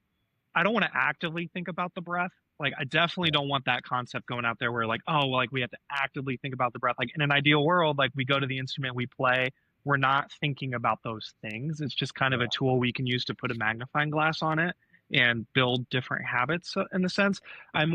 S1: I don't want to actively think about the breath. Like I definitely don't want that concept going out there where like, oh, well, like we have to actively think about the breath. Like in an ideal world, like we go to the instrument, we play, we're not thinking about those things. It's just kind of a
S2: Yeah.
S1: tool we can use to put a magnifying glass on it and build different habits in the sense. I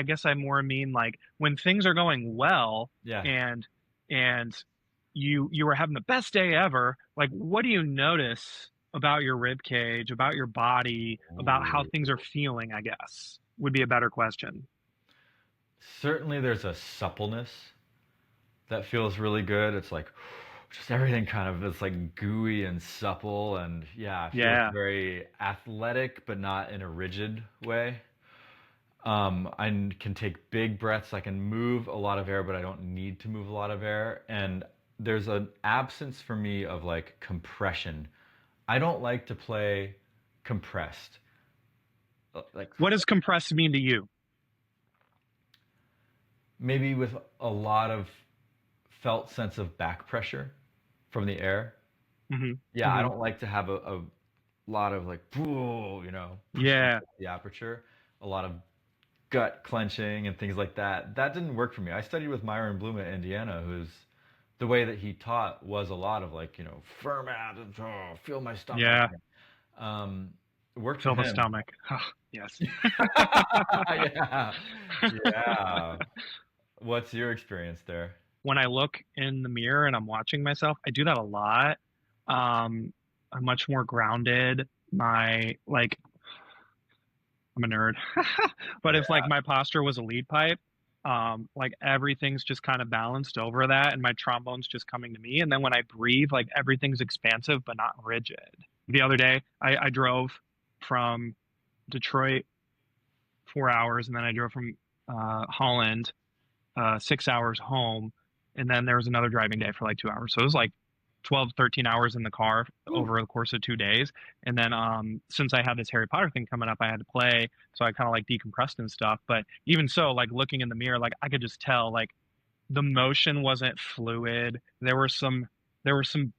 S1: guess I more mean like when things are going well
S2: Yeah.
S1: and and you were having the best day ever, like what do you notice about your rib cage, about your body, about how
S2: Ooh.
S1: things are feeling, I guess, would be a better question.
S2: Certainly there's a suppleness that feels really good. It's like just everything kind of is like gooey and supple and yeah, it feels
S1: Yeah.
S2: very athletic but not in a rigid way. I can take big breaths. I can move a lot of air, but I don't need to move a lot of air. And there's an absence for me of like compression. I don't like to play compressed. Like
S1: What does compressed mean to you?
S2: maybe with a lot of felt sense of back pressure from the air.
S1: Hmm.
S2: Yeah, I
S1: Hmm.
S2: don't like to have a lot of like, you know, pushing
S1: Yeah.
S2: the aperture, a lot of gut clenching and things like that. That didn't work for me. I studied with Myron Bloom at Indiana, who's the way that he taught was a lot of like, you know, firm out and feel my stomach.
S1: Yeah.
S2: Um, it worked for
S1: Fill the
S2: him.
S1: stomach. Yes.
S2: Yeah, yeah. What's your experience there?
S1: When I look in the mirror and I'm watching myself, I do that a lot. I'm much more grounded. My like I'm a nerd. But if like
S2: Yeah.
S1: my posture was a lead pipe, like everything's just kind of balanced over that and my trombone's just coming to me. And then when I breathe, like everything's expansive but not rigid. The other day, I drove from Detroit 4 hours and then I drove from Holland 6 hours home. And then there was another driving day for like 2 hours. So it was like 12, 13 hours in the car
S2: Woo.
S1: over the course of 2 days. And then since I had this Harry Potter thing coming up, I had to play. So I kind of like decompressed and stuff. But even so, like looking in the mirror, like I could just tell like the motion wasn't fluid. There were some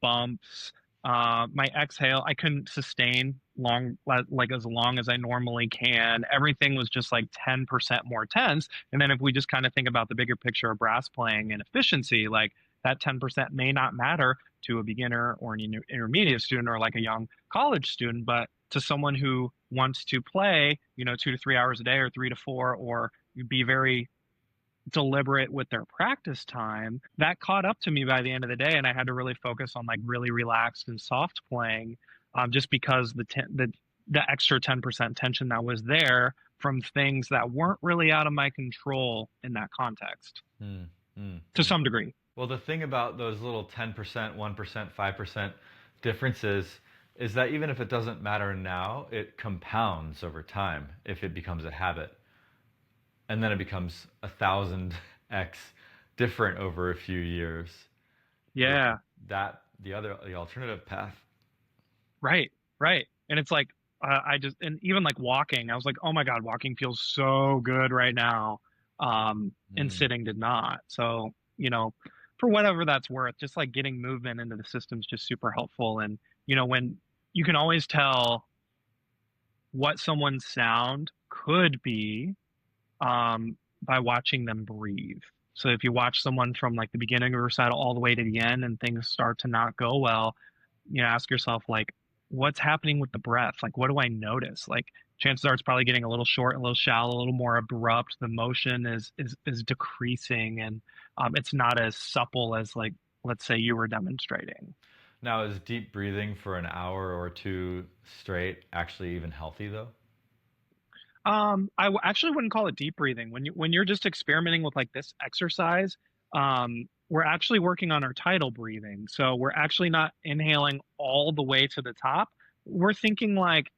S1: bumps. My exhale, I couldn't sustain like as long as I normally can. Everything was just like 10% more tense. And then if we just kind of think about the bigger picture of brass playing and efficiency, like that 10% may not matter to a beginner or an intermediate student or like a young college student, but to someone who wants to play, 2 to 3 hours a day or 3 to 4, or be very deliberate with their practice time, that caught up to me by the end of the day, and I had to really focus on like really relaxed and soft playing, just because the extra 10% tension that was there from things that weren't really out of my control in that context
S2: Mm, mm,
S1: to
S2: mm.
S1: some degree.
S2: Well, the thing about those little 10%, 1%, 5% differences is that even if it doesn't matter now, it compounds over time if it becomes a habit. And then it becomes 1,000x different over a few years. Versus
S1: Yeah,
S2: the alternative path.
S1: right, right. And it's like and even like walking, I was like, oh my God, walking feels so good right now. And
S2: Mm.
S1: sitting did not. So, for whatever that's worth, just like getting movement into the system is just super helpful. And, when you can always tell what someone's sound could be, by watching them breathe. So if you watch someone from like the beginning of a recital all the way to the end and things start to not go well, ask yourself like, what's happening with the breath? Like, what do I notice? Like, chances are it's probably getting a little short, a little shallow, a little more abrupt. The motion is decreasing, and it's not as supple as like, let's say you were demonstrating.
S2: Now, is deep breathing for an hour or two straight actually even healthy though?
S1: Actually wouldn't call it deep breathing. When you're just experimenting with like this exercise, we're actually working on our tidal breathing. So we're actually not inhaling all the way to the top. We're thinking like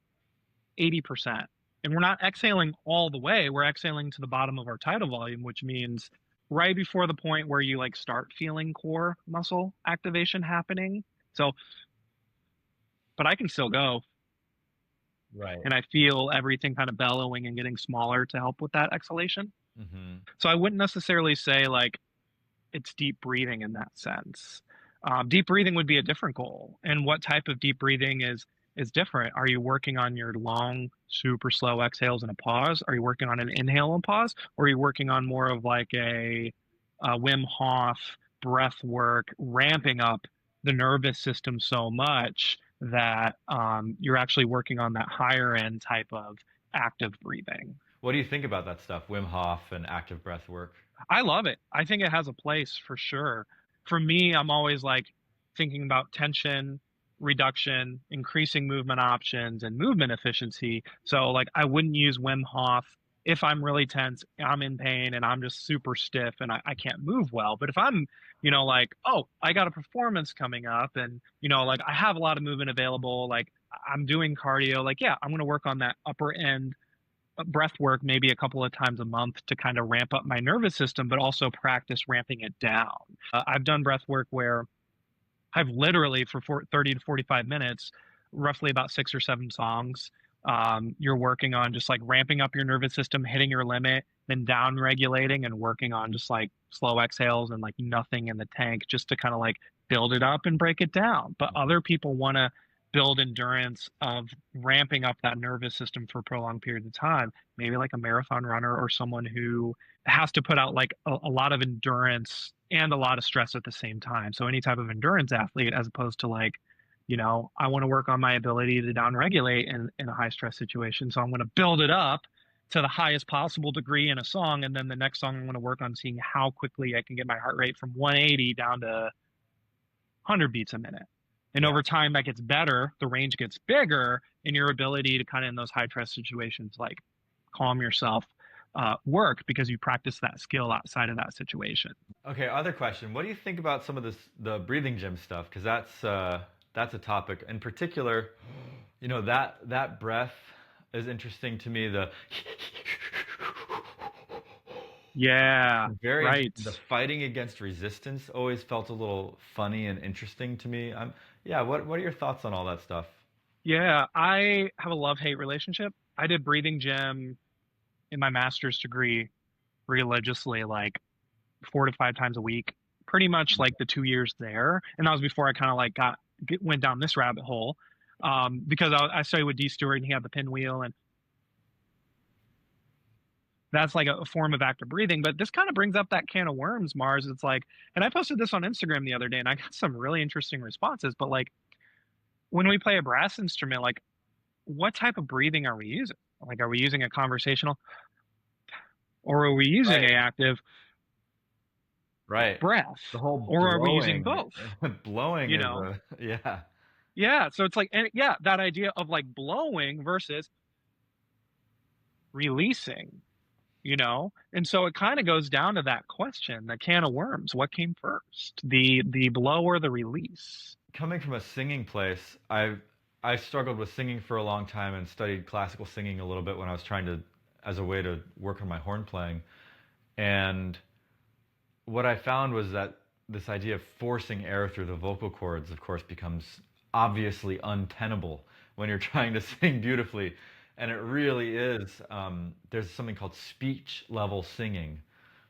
S1: 80%. And we're not exhaling all the way. We're exhaling to the bottom of our tidal volume, which means right before the point where you like start feeling core muscle activation happening. So, but I can still go,
S2: Right.
S1: and I feel everything kind of bellowing and getting smaller to help with that exhalation.
S2: Mm-hmm.
S1: So I wouldn't necessarily say like it's deep breathing in that sense. Deep breathing would be a different goal. And what type of deep breathing is different? Are you working on your long, super slow exhales and a pause? Are you working on an inhale and pause? Or are you working on more of like a Wim Hof breath work, ramping up the nervous system so much that you're actually working on that higher end type of active breathing?
S2: What do you think about that stuff, Wim Hof and active breath work?
S1: I love it. I think it has a place for sure. For me, I'm always like thinking about tension reduction, increasing movement options, and movement efficiency. So, like, I wouldn't use Wim Hof if I'm really tense, I'm in pain, and I'm just super stiff and I can't move well. But if I'm, like, oh, I got a performance coming up and, like I have a lot of movement available, like I'm doing cardio, like, yeah, I'm going to work on that upper end breath work maybe a couple of times a month to kind of ramp up my nervous system, but also practice ramping it down. I've done breath work where I've literally for 30 to 45 minutes, roughly about 6 or 7 songs. You're working on just like ramping up your nervous system, hitting your limit, then down regulating and working on just like slow exhales and like nothing in the tank just to kind of like build it up and break it down. But other people want to build endurance of ramping up that nervous system for prolonged periods of time, maybe like a marathon runner or someone who has to put out like a lot of endurance and a lot of stress at the same time. So any type of endurance athlete, as opposed to like, I want to work on my ability to downregulate in a high stress situation. So I'm going to build it up to the highest possible degree in a song. And then the next song, I'm going to work on seeing how quickly I can get my heart rate from 180 down to 100 beats a minute. And over time, that gets better. The range gets bigger, and your ability to kind of in those high stress situations, like calm yourself, work because you practice that skill outside of that situation.
S2: Okay, other question. What do you think about some of the breathing gym stuff? Because that's a topic in particular. That breath is interesting to me.
S1: Yeah, right.
S2: The fighting against resistance always felt a little funny and interesting to me. Yeah. What are your thoughts on all that stuff?
S1: Yeah, I have a love-hate relationship. I did breathing gym in my master's degree religiously, like 4 to 5 times a week, pretty much like the 2 years there. And that was before I kind of like went down this rabbit hole, because I studied with D Stewart and he had the pinwheel, and that's like a form of active breathing. But this kind of brings up that can of worms, Mars. It's like, and I posted this on Instagram the other day and I got some really interesting responses. But like when we play a brass instrument, like what type of breathing are we using? Like, are we using a conversational or are we using a active
S2: Right.
S1: breath,
S2: The whole
S1: or are we using
S2: blowing,
S1: both?
S2: blowing
S1: You
S2: is
S1: know?
S2: yeah.
S1: Yeah. So it's like, and yeah, that idea of like blowing versus releasing, And so it kind of goes down to that question, the can of worms. What came first? The blow or the release?
S2: Coming from a singing place, I struggled with singing for a long time and studied classical singing a little bit when I was trying to as a way to work on my horn playing. And what I found was that this idea of forcing air through the vocal cords, of course, becomes obviously untenable when you're trying to sing beautifully. And it really is. There's something called speech level singing.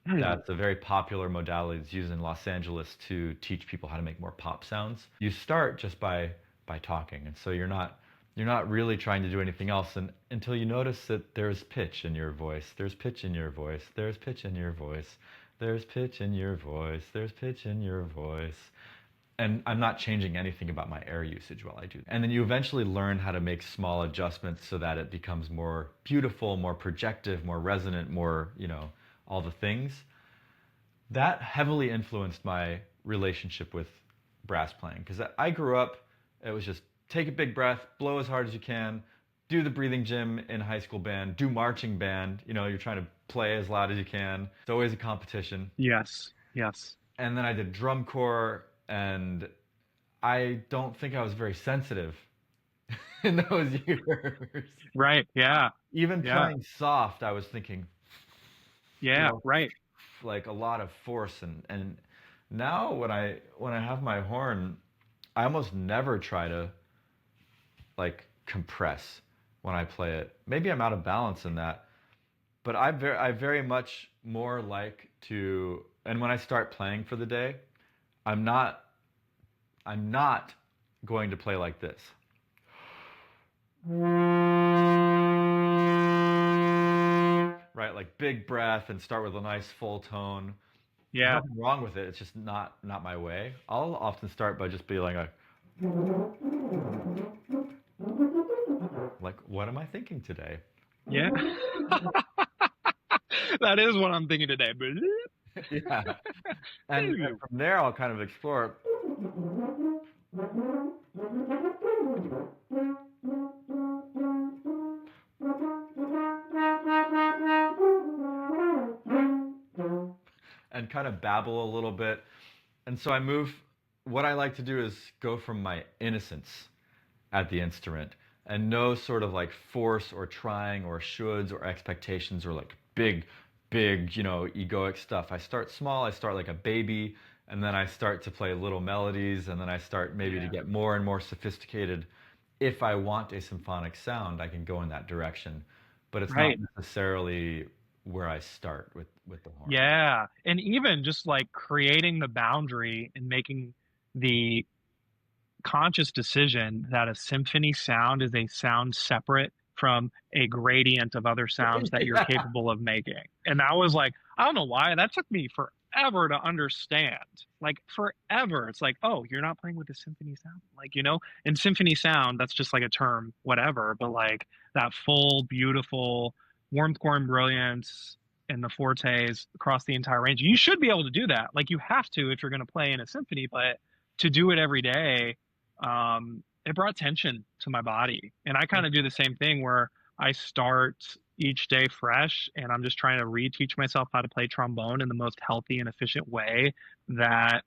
S2: That's a very popular modality that's used in Los Angeles to teach people how to make more pop sounds. You start just by talking, and so you're not really trying to do anything else until you notice that there's pitch in your voice. There's pitch in your voice. There's pitch in your voice. There's pitch in your voice. There's pitch in your voice. And I'm not changing anything about my air usage while I do. And then you eventually learn how to make small adjustments so that it becomes more beautiful, more projective, more resonant, more, all the things. That heavily influenced my relationship with brass playing because I grew up, it was just take a big breath, blow as hard as you can, do the breathing gym in high school band, do marching band, you're trying to play as loud as you can. It's always a competition.
S1: Yes. Yes.
S2: And then I did drum corps, and I don't think I was very sensitive in those years.
S1: Right. Yeah.
S2: Even playing soft, I was thinking,
S1: Yeah. Right.
S2: like a lot of force, and now when I have my horn, I almost never try to like compress when I play it. Maybe I'm out of balance in that, but I very much more like to, and when I start playing for the day, I'm not I'm not going to play like this. Right, like big breath and start with a nice full tone. There's
S1: Yeah.
S2: nothing wrong with it. It's just not my way. I'll often start by just being like, what am I thinking today?
S1: Yeah. That is what I'm thinking today.
S2: Yeah. And from there, I'll kind of explore. And kind of babble a little bit. And so I move. What I like to do is go from my innocence at the instrument and no sort of like force or trying or shoulds or expectations or like big, egoic stuff. I start small. I start like a baby, and then I start to play little melodies, and then I start maybe to get more and more sophisticated. If I want a symphonic sound, I can go in that direction, but it's not
S1: Right.
S2: necessarily where I start with the horn.
S1: Yeah. And even just like creating the boundary and making the conscious decision that a symphony sound is a sound separate from a gradient of other sounds that you're
S2: Yeah.
S1: capable of making. And that was like, I don't know why, that took me forever to understand. Like forever. It's like, oh, you're not playing with a symphony sound. Like, in symphony sound, that's just like a term, whatever, but like that full, beautiful warmth, core, and brilliance and the fortes across the entire range. You should be able to do that. Like you have to if you're going to play in a symphony, but to do it every day, it brought tension to my body. And I kind of do the same thing where I start each day fresh and I'm just trying to reteach myself how to play trombone in the most healthy and efficient way that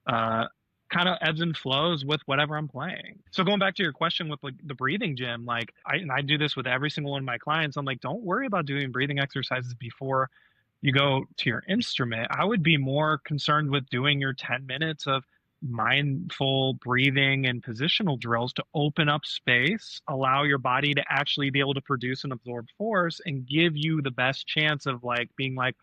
S1: kind of ebbs and flows with whatever I'm playing. So going back to your question with like the breathing gym, like I do this with every single one of my clients. I'm like, don't worry about doing breathing exercises before you go to your instrument. I would be more concerned with doing your 10 minutes of mindful breathing and positional drills to open up space, allow your body to actually be able to produce and absorb force and give you the best chance of like being like,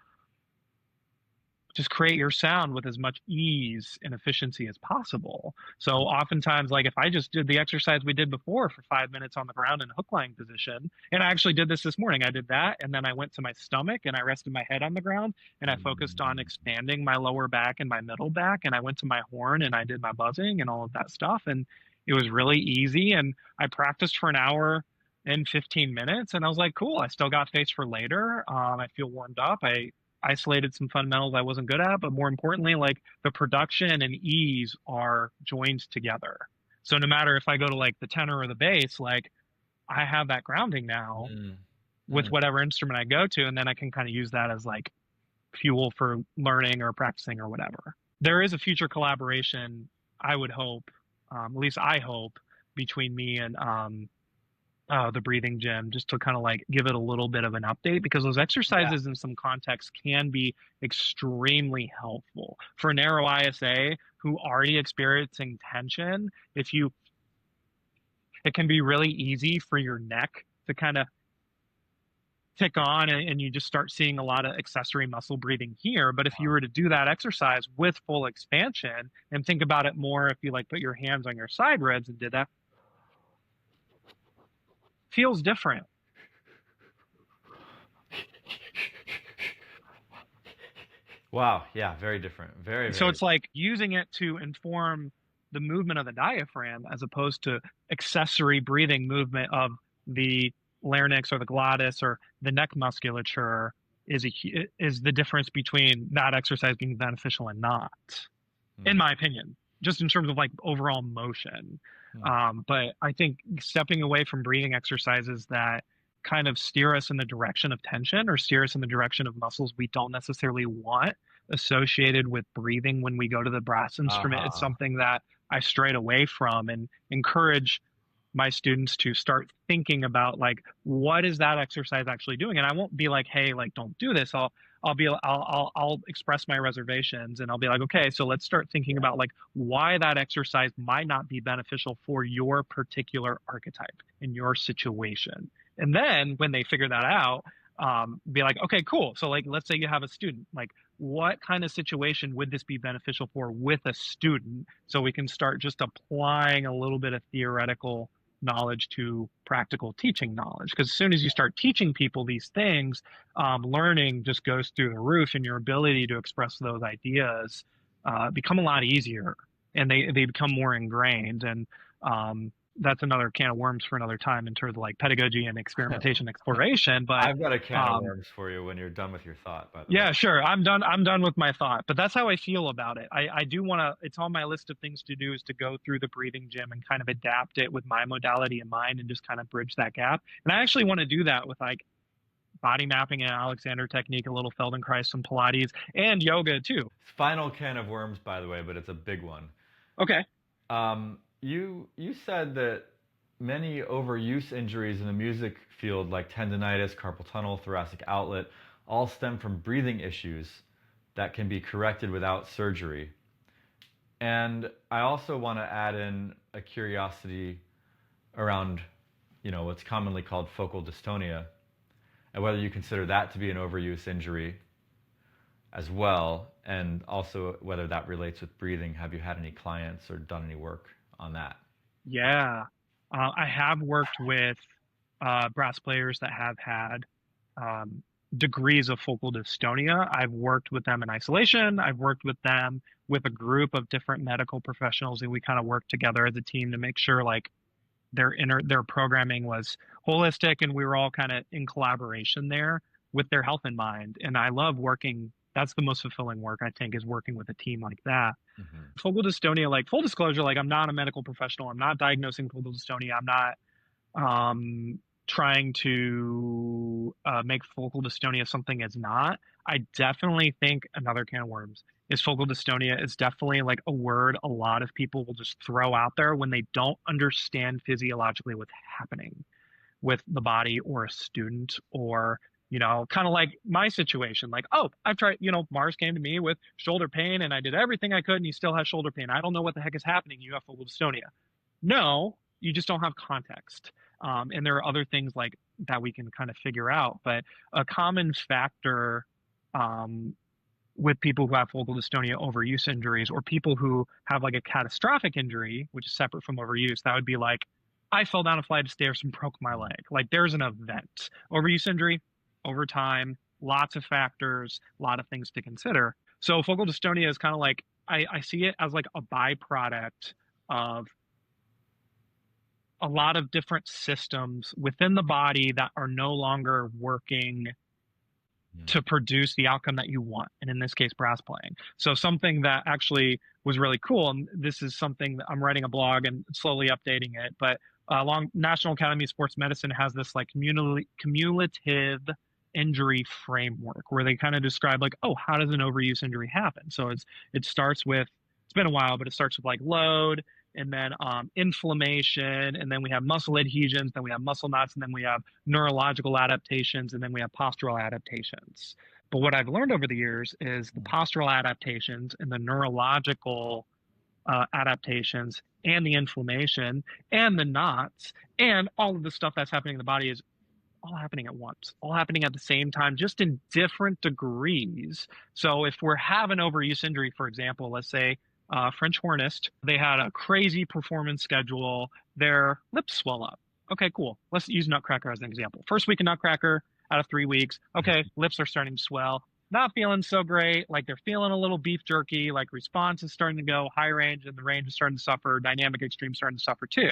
S1: just create your sound with as much ease and efficiency as possible. So oftentimes, like if I just did the exercise we did before for 5 minutes on the ground in a hook lying position, and I actually did this morning, I did that, and then I went to my stomach and I rested my head on the ground and I focused on expanding my lower back and my middle back, and I went to my horn and I did my buzzing and all of that stuff, and it was really easy. And I practiced for an hour and 15 minutes, and I was like, cool, I still got face for later. I feel warmed up. I isolated some fundamentals I wasn't good at, but more importantly, like the production and ease are joined together. So no matter if I go to like the tenor or the bass, like I have that grounding now with whatever instrument I go to, and then I can kind of use that as like fuel for learning or practicing or whatever. There is a future collaboration, I would hope, at least I hope, between me and the breathing gym, just to kind of like give it a little bit of an update, because those exercises in some contexts can be extremely helpful for narrow ISA who already experiencing tension. It can be really easy for your neck to kind of tick on, and you just start seeing a lot of accessory muscle breathing here. But if you were to do that exercise with full expansion and think about it more, if you like put your hands on your side ribs and did that, feels different.
S2: Wow. Yeah. Very different. Very.
S1: So it's like using it to inform the movement of the diaphragm as opposed to accessory breathing movement of the larynx or the glottis or the neck musculature is the difference between that exercise being beneficial and not, in my opinion, just in terms of like overall motion. But I think stepping away from breathing exercises that kind of steer us in the direction of tension or steer us in the direction of muscles we don't necessarily want associated with breathing when we go to the brass instrument, it's something that I strayed away from and encourage my students to start thinking about like, what is that exercise actually doing? And I won't be like, hey, like, don't do this. I'll express my reservations, and I'll be like, okay, so let's start thinking about like why that exercise might not be beneficial for your particular archetype in your situation. And then when they figure that out, be like, okay, cool. So like, let's say you have a student, like, what kind of situation would this be beneficial for with a student? So we can start just applying a little bit of theoretical knowledge to practical teaching knowledge. Because as soon as you start teaching people these things, learning just goes through the roof, and your ability to express those ideas become a lot easier, and they become more ingrained. And that's another can of worms for another time in terms of like pedagogy and experimentation exploration. But
S2: I've got a can of worms for you when you're done with your thought, by the way.
S1: yeah, sure. I'm done with my thought, but that's how I feel about it. I do want to, it's on my list of things to do, is to go through the breathing gym and kind of adapt it with my modality in mind and just kind of bridge that gap. And I actually want to do that with like body mapping and Alexander technique, a little Feldenkrais, some Pilates, and yoga too.
S2: Final can of worms, by the way, but it's a big one.
S1: Okay.
S2: You said that many overuse injuries in the music field, like tendonitis, carpal tunnel, thoracic outlet, all stem from breathing issues that can be corrected without surgery. And I also want to add in a curiosity around, what's commonly called focal dystonia, and whether you consider that to be an overuse injury as well, and also whether that relates with breathing. Have you had any clients or done any work on that?
S1: Yeah. I have worked with brass players that have had degrees of focal dystonia. I've worked with them in isolation. I've worked with them with a group of different medical professionals, and we kind of worked together as a team to make sure like their programming was holistic, and we were all kind of in collaboration there with their health in mind. And I love working. That's the most fulfilling work, I think, is working with a team like that.
S2: Mm-hmm.
S1: Focal dystonia, like, full disclosure, like, I'm not a medical professional. I'm not diagnosing focal dystonia. I'm not trying to make focal dystonia something it's not. I definitely think another can of worms is focal dystonia is definitely like a word a lot of people will just throw out there when they don't understand physiologically what's happening with the body or a student, or kind of like my situation. Like, oh, I've tried, Mars came to me with shoulder pain and I did everything I could and he still has shoulder pain. I don't know what the heck is happening. You have focal dystonia. No, you just don't have context. And there are other things like that we can kind of figure out. But a common factor with people who have focal dystonia overuse injuries, or people who have like a catastrophic injury, which is separate from overuse, that would be like, I fell down a flight of stairs and broke my leg. Like, there's an event. Overuse injury, over time, lots of factors, a lot of things to consider. So focal dystonia is kind of like, I see it as like a byproduct of a lot of different systems within the body that are no longer working to produce the outcome that you want. And in this case, brass playing. So something that actually was really cool, and this is something that I'm writing a blog and slowly updating it, but National Academy of Sports Medicine has this like cumulative injury framework where they kind of describe like, oh, how does an overuse injury happen? So it starts with, it's been a while, but it starts with like load, and then inflammation, and then we have muscle adhesions, then we have muscle knots, and then we have neurological adaptations, and then we have postural adaptations. But what I've learned over the years is the postural adaptations and the neurological adaptations and the inflammation and the knots and all of the stuff that's happening in the body is all happening at once, all happening at the same time, just in different degrees. So if we're having overuse injury, for example, let's say French hornist, they had a crazy performance schedule, their lips swell up. Okay, cool. Let's use Nutcracker as an example. First week of Nutcracker out of 3 weeks. Okay, lips are starting to swell. Not feeling so great. Like, they're feeling a little beef jerky. Like, response is starting to go high range, and the range is starting to suffer. Dynamic extreme starting to suffer too.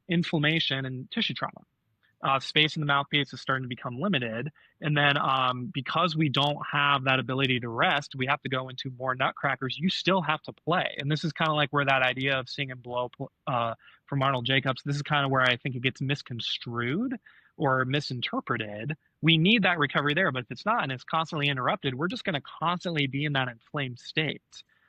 S1: Inflammation and tissue trauma. Space in the mouthpiece is starting to become limited. And then because we don't have that ability to rest, we have to go into more nutcrackers. You still have to play. And this is kind of like where that idea of sing and blow from Arnold Jacobs, this is kind of where I think it gets misconstrued or misinterpreted. We need that recovery there, but if it's not and it's constantly interrupted, we're just going to constantly be in that inflamed state.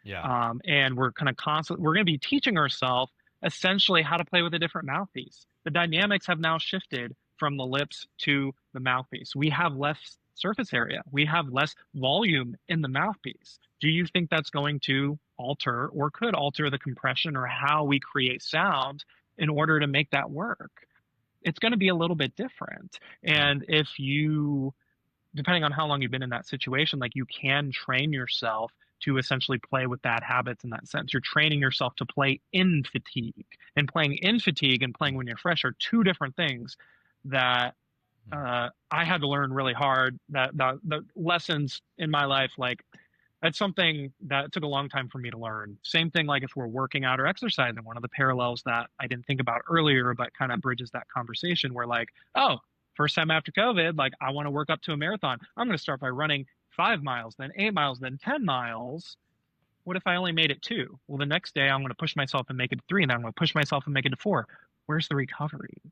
S2: Yeah.
S1: And we're going to be teaching ourselves essentially how to play with a different mouthpiece. The dynamics have now shifted from the lips to the mouthpiece. We have less surface area. We have less volume in the mouthpiece. Do you think that's going to alter or could alter the compression or how we create sound in order to make that work? It's going to be a little bit different. And if you, depending on how long you've been in that situation, like you can train yourself to essentially play with bad habits in that sense. You're training yourself to play in fatigue. And playing in fatigue and playing when you're fresh are two different things that I had to learn really hard. That the lessons in my life, like that's something that took a long time for me to learn. Same thing, like if we're working out or exercising, one of the parallels that I didn't think about earlier, but kind of bridges that conversation where like, oh, first time after COVID, like I want to work up to a marathon. I'm going to start by running 5 miles, then 8 miles, then 10 miles. What if I only made it 2? Well, the next day I'm going to push myself and make it to 3, and then I'm going to push myself and make it to 4. Where's the recovery?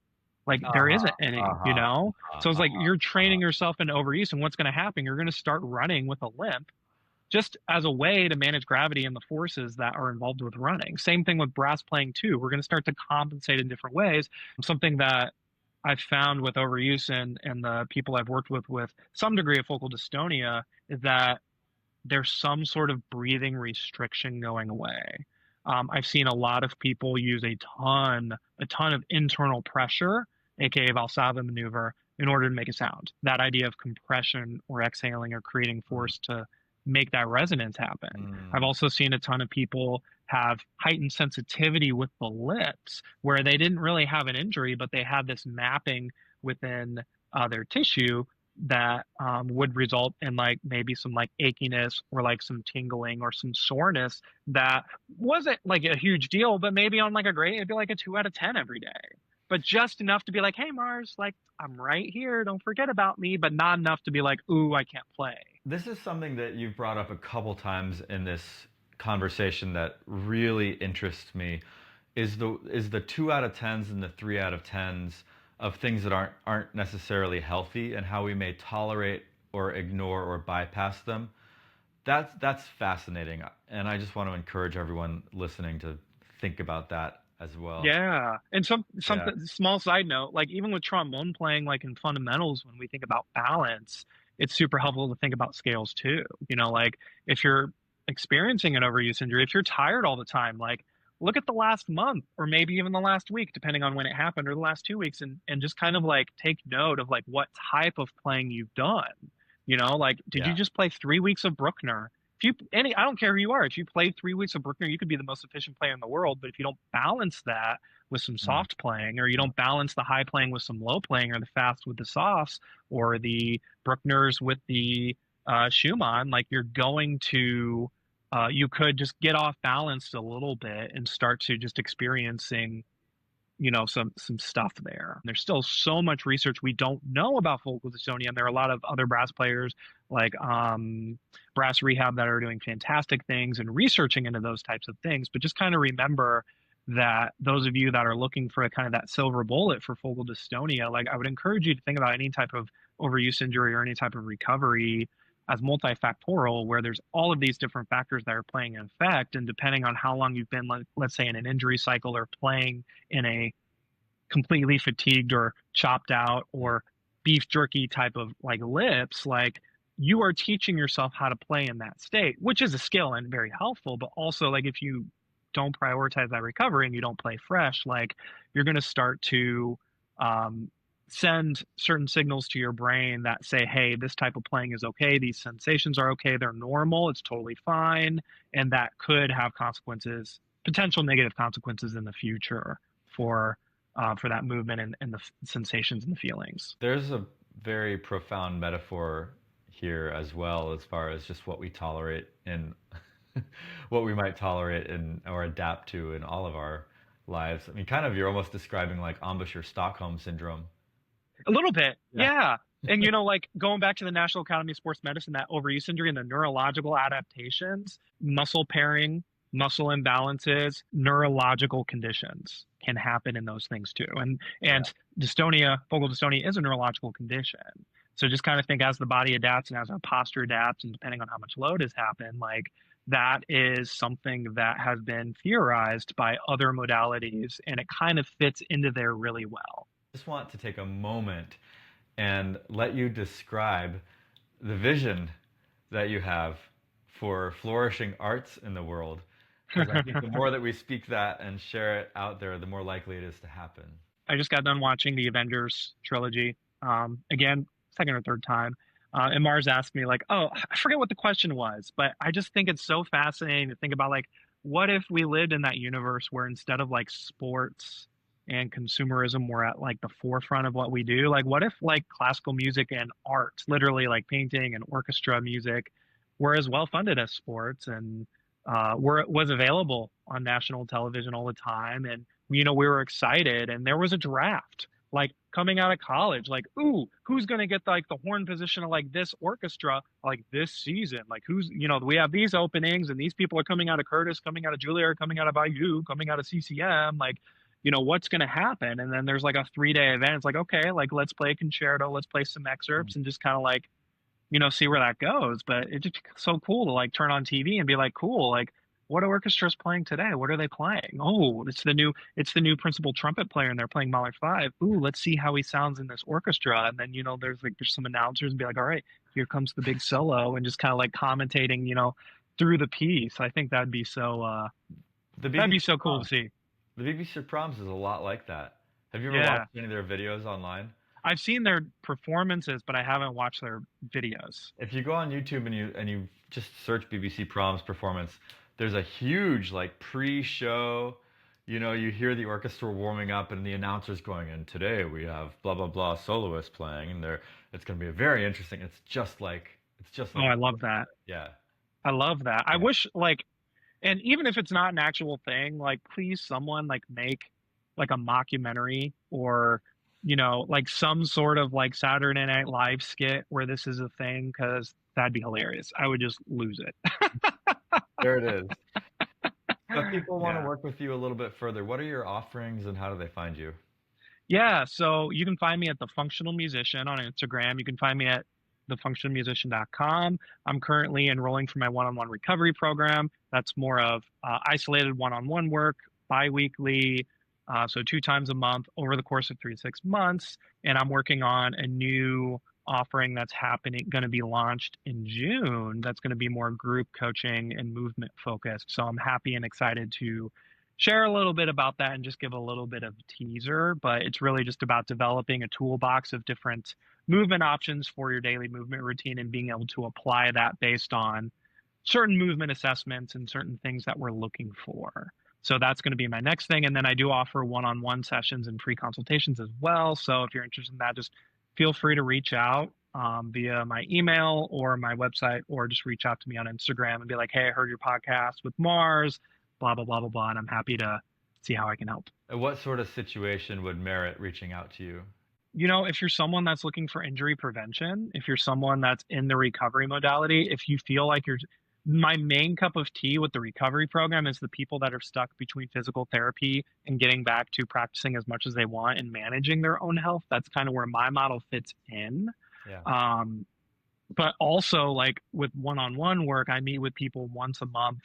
S1: Like there isn't any, you know? So it's like you're training yourself into overuse, and what's going to happen? You're going to start running with a limp just as a way to manage gravity and the forces that are involved with running. Same thing with brass playing too. We're going to start to compensate in different ways. Something that I've found with overuse and the people I've worked with some degree of focal dystonia is that there's some sort of breathing restriction going away. I've seen a lot of people use a ton of internal pressure, aka Valsalva maneuver, in order to make a sound. That idea of compression or exhaling or creating force to make that resonance happen. I've also seen a ton of people have heightened sensitivity with the lips where they didn't really have an injury, but they had this mapping within their tissue that would result in like maybe some like achiness or like some tingling or some soreness that wasn't like a huge deal, but maybe on like a grade, it'd be like a 2 out of 10 every day. But just enough to be like, hey, Mars, like I'm right here. Don't forget about me, but not enough to be like, ooh, I can't play.
S2: This is something that you've brought up a couple times in this conversation that really interests me is the 2 out of 10s and the 3 out of 10s of things that aren't necessarily healthy and how we may tolerate or ignore or bypass them. That's fascinating, and I just want to encourage everyone listening to think about that as well.
S1: Yeah. And something small side note, like even with trombone playing, like in fundamentals, when we think about balance, it's super helpful to think about scales too. You know, like if you're experiencing an overuse injury, if you're tired all the time, like look at the last month or maybe even the last week, depending on when it happened, or the last 2 weeks, and just kind of like take note of like what type of playing you've done. You know, like did you just play 3 weeks of Bruckner? If you I don't care who you are, if you played 3 weeks of Bruckner, you could be the most efficient player in the world. But if you don't balance that with some soft playing, or you don't balance the high playing with some low playing, or the fast with the softs, or the Bruckners with the Schumann, like you're going to you could just get off balance a little bit and start to just experiencing, you know, some stuff there. There's still so much research we don't know about focal dystonia, and there are a lot of other brass players like Brass Rehab that are doing fantastic things and researching into those types of things. But just kind of remember that those of you that are looking for a kind of that silver bullet for focal dystonia, like I would encourage you to think about any type of overuse injury or any type of recovery as multifactorial, where there's all of these different factors that are playing an effect. And depending on how long you've been, let's say, in an injury cycle or playing in a completely fatigued or chopped out or beef jerky type of like lips, like you are teaching yourself how to play in that state, which is a skill and very helpful. But also, like if you don't prioritize that recovery and you don't play fresh, like you're going to start to send certain signals to your brain that say, hey, this type of playing is okay. These sensations are okay. They're normal. It's totally fine. And that could have consequences, potential negative consequences in the future for that movement and the sensations and the feelings.
S2: There's a very profound metaphor here as well, as far as just what we tolerate and what we might tolerate and or adapt to in all of our lives. I mean, kind of, you're almost describing like Embouchure Stockholm syndrome.
S1: A little bit, yeah. And, you know, like going back to the National Academy of Sports Medicine, that overuse injury and the neurological adaptations, muscle pairing, muscle imbalances, neurological conditions can happen in those things too. And dystonia, focal dystonia is a neurological condition. So just kind of think as the body adapts and as our posture adapts and depending on how much load has happened, like that is something that has been theorized by other modalities, and it kind of fits into there really well.
S2: Just want to take a moment and let you describe the vision that you have for flourishing arts in the world. Because I think the more that we speak that and share it out there, the more likely it is to happen.
S1: I just got done watching the Avengers trilogy again, second or third time. And Mars asked me like, "Oh, I forget what the question was, but I just think it's so fascinating to think about like, what if we lived in that universe where instead of like sports and consumerism were at like the forefront of what we do? Like, what if like classical music and art, literally like painting and orchestra music, were as well funded as sports and was available on national television all the time, and we were excited, and there was a draft like coming out of college, like, ooh, who's going to get like the horn position of like this orchestra like this season, like we have these openings and these people are coming out of Curtis, coming out of Juilliard, coming out of IU, coming out of CCM, like, what's going to happen? And then there's like a 3-day event. It's like, okay, like let's play a concerto, let's play some excerpts and just kind of like see where that goes. But it's just so cool to like turn on TV and be like, cool, like what orchestra's playing today? What are they playing? Oh, it's the new principal trumpet player and they're playing Mahler 5. Ooh, let's see how he sounds in this orchestra. And then, there's some announcers and be like, all right, here comes the big solo, and just kind of like commentating, through the piece. I think that'd be so cool to see.
S2: The BBC Proms is a lot like that. Have you ever
S1: Yeah.
S2: watched any of their videos online?
S1: I've seen their performances, but I haven't watched their videos.
S2: If you go on YouTube and you just search BBC Proms performance, there's a huge like pre-show. You hear the orchestra warming up and the announcers going in. Today we have blah blah blah soloist playing, and it's going to be very interesting. It's just like
S1: Oh, I love that.
S2: Yeah.
S1: I love that. I
S2: Yeah.
S1: wish like, and even if it's not an actual thing, like please someone like make like a mockumentary or like some sort of like Saturday Night Live skit where this is a thing, because that'd be hilarious. I would just lose it.
S2: There it is. If people want to
S1: Yeah.
S2: work with you a little bit further, what are your offerings and how do they find you?
S1: Yeah, so you can find me at The Functional Musician on Instagram. You can find me at thefunctionalmusician.com. I'm currently enrolling for my one-on-one recovery program. That's more of isolated one-on-one work, bi-weekly, so 2 times a month over the course of 3 to 6 months. And I'm working on a new offering that's going to be launched in June. That's going to be more group coaching and movement focused. So I'm happy and excited to share a little bit about that and just give a little bit of teaser. But it's really just about developing a toolbox of different movement options for your daily movement routine and being able to apply that based on certain movement assessments and certain things that we're looking for. So that's going to be my next thing. And then I do offer one-on-one sessions and free consultations as well. So if you're interested in that, just feel free to reach out via my email or my website, or just reach out to me on Instagram and be like, hey, I heard your podcast with Mars, blah, blah, blah, blah, blah. And I'm happy to see how I can help.
S2: What sort of situation would merit reaching out to you?
S1: If you're someone that's looking for injury prevention, if you're someone that's in the recovery modality, if you feel like my main cup of tea with the recovery program is the people that are stuck between physical therapy and getting back to practicing as much as they want and managing their own health. That's kind of where my model fits in.
S2: Yeah.
S1: But also like with one-on-one work, I meet with people once a month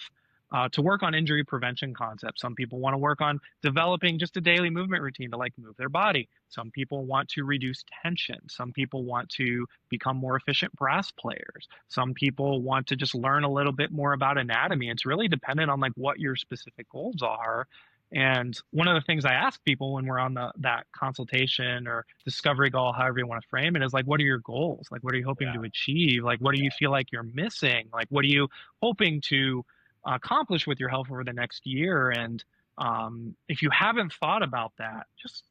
S1: to work on injury prevention concepts. Some people want to work on developing just a daily movement routine to like move their body. Some people want to reduce tension. Some people want to become more efficient brass players. Some people want to just learn a little bit more about anatomy. It's really dependent on like what your specific goals are. And one of the things I ask people when we're on that consultation or discovery call, however you want to frame it, is like, what are your goals? Like, what are you hoping to achieve? Like, what do you feel like you're missing? Like, what are you hoping to accomplish with your health over the next year? And if you haven't thought about that, just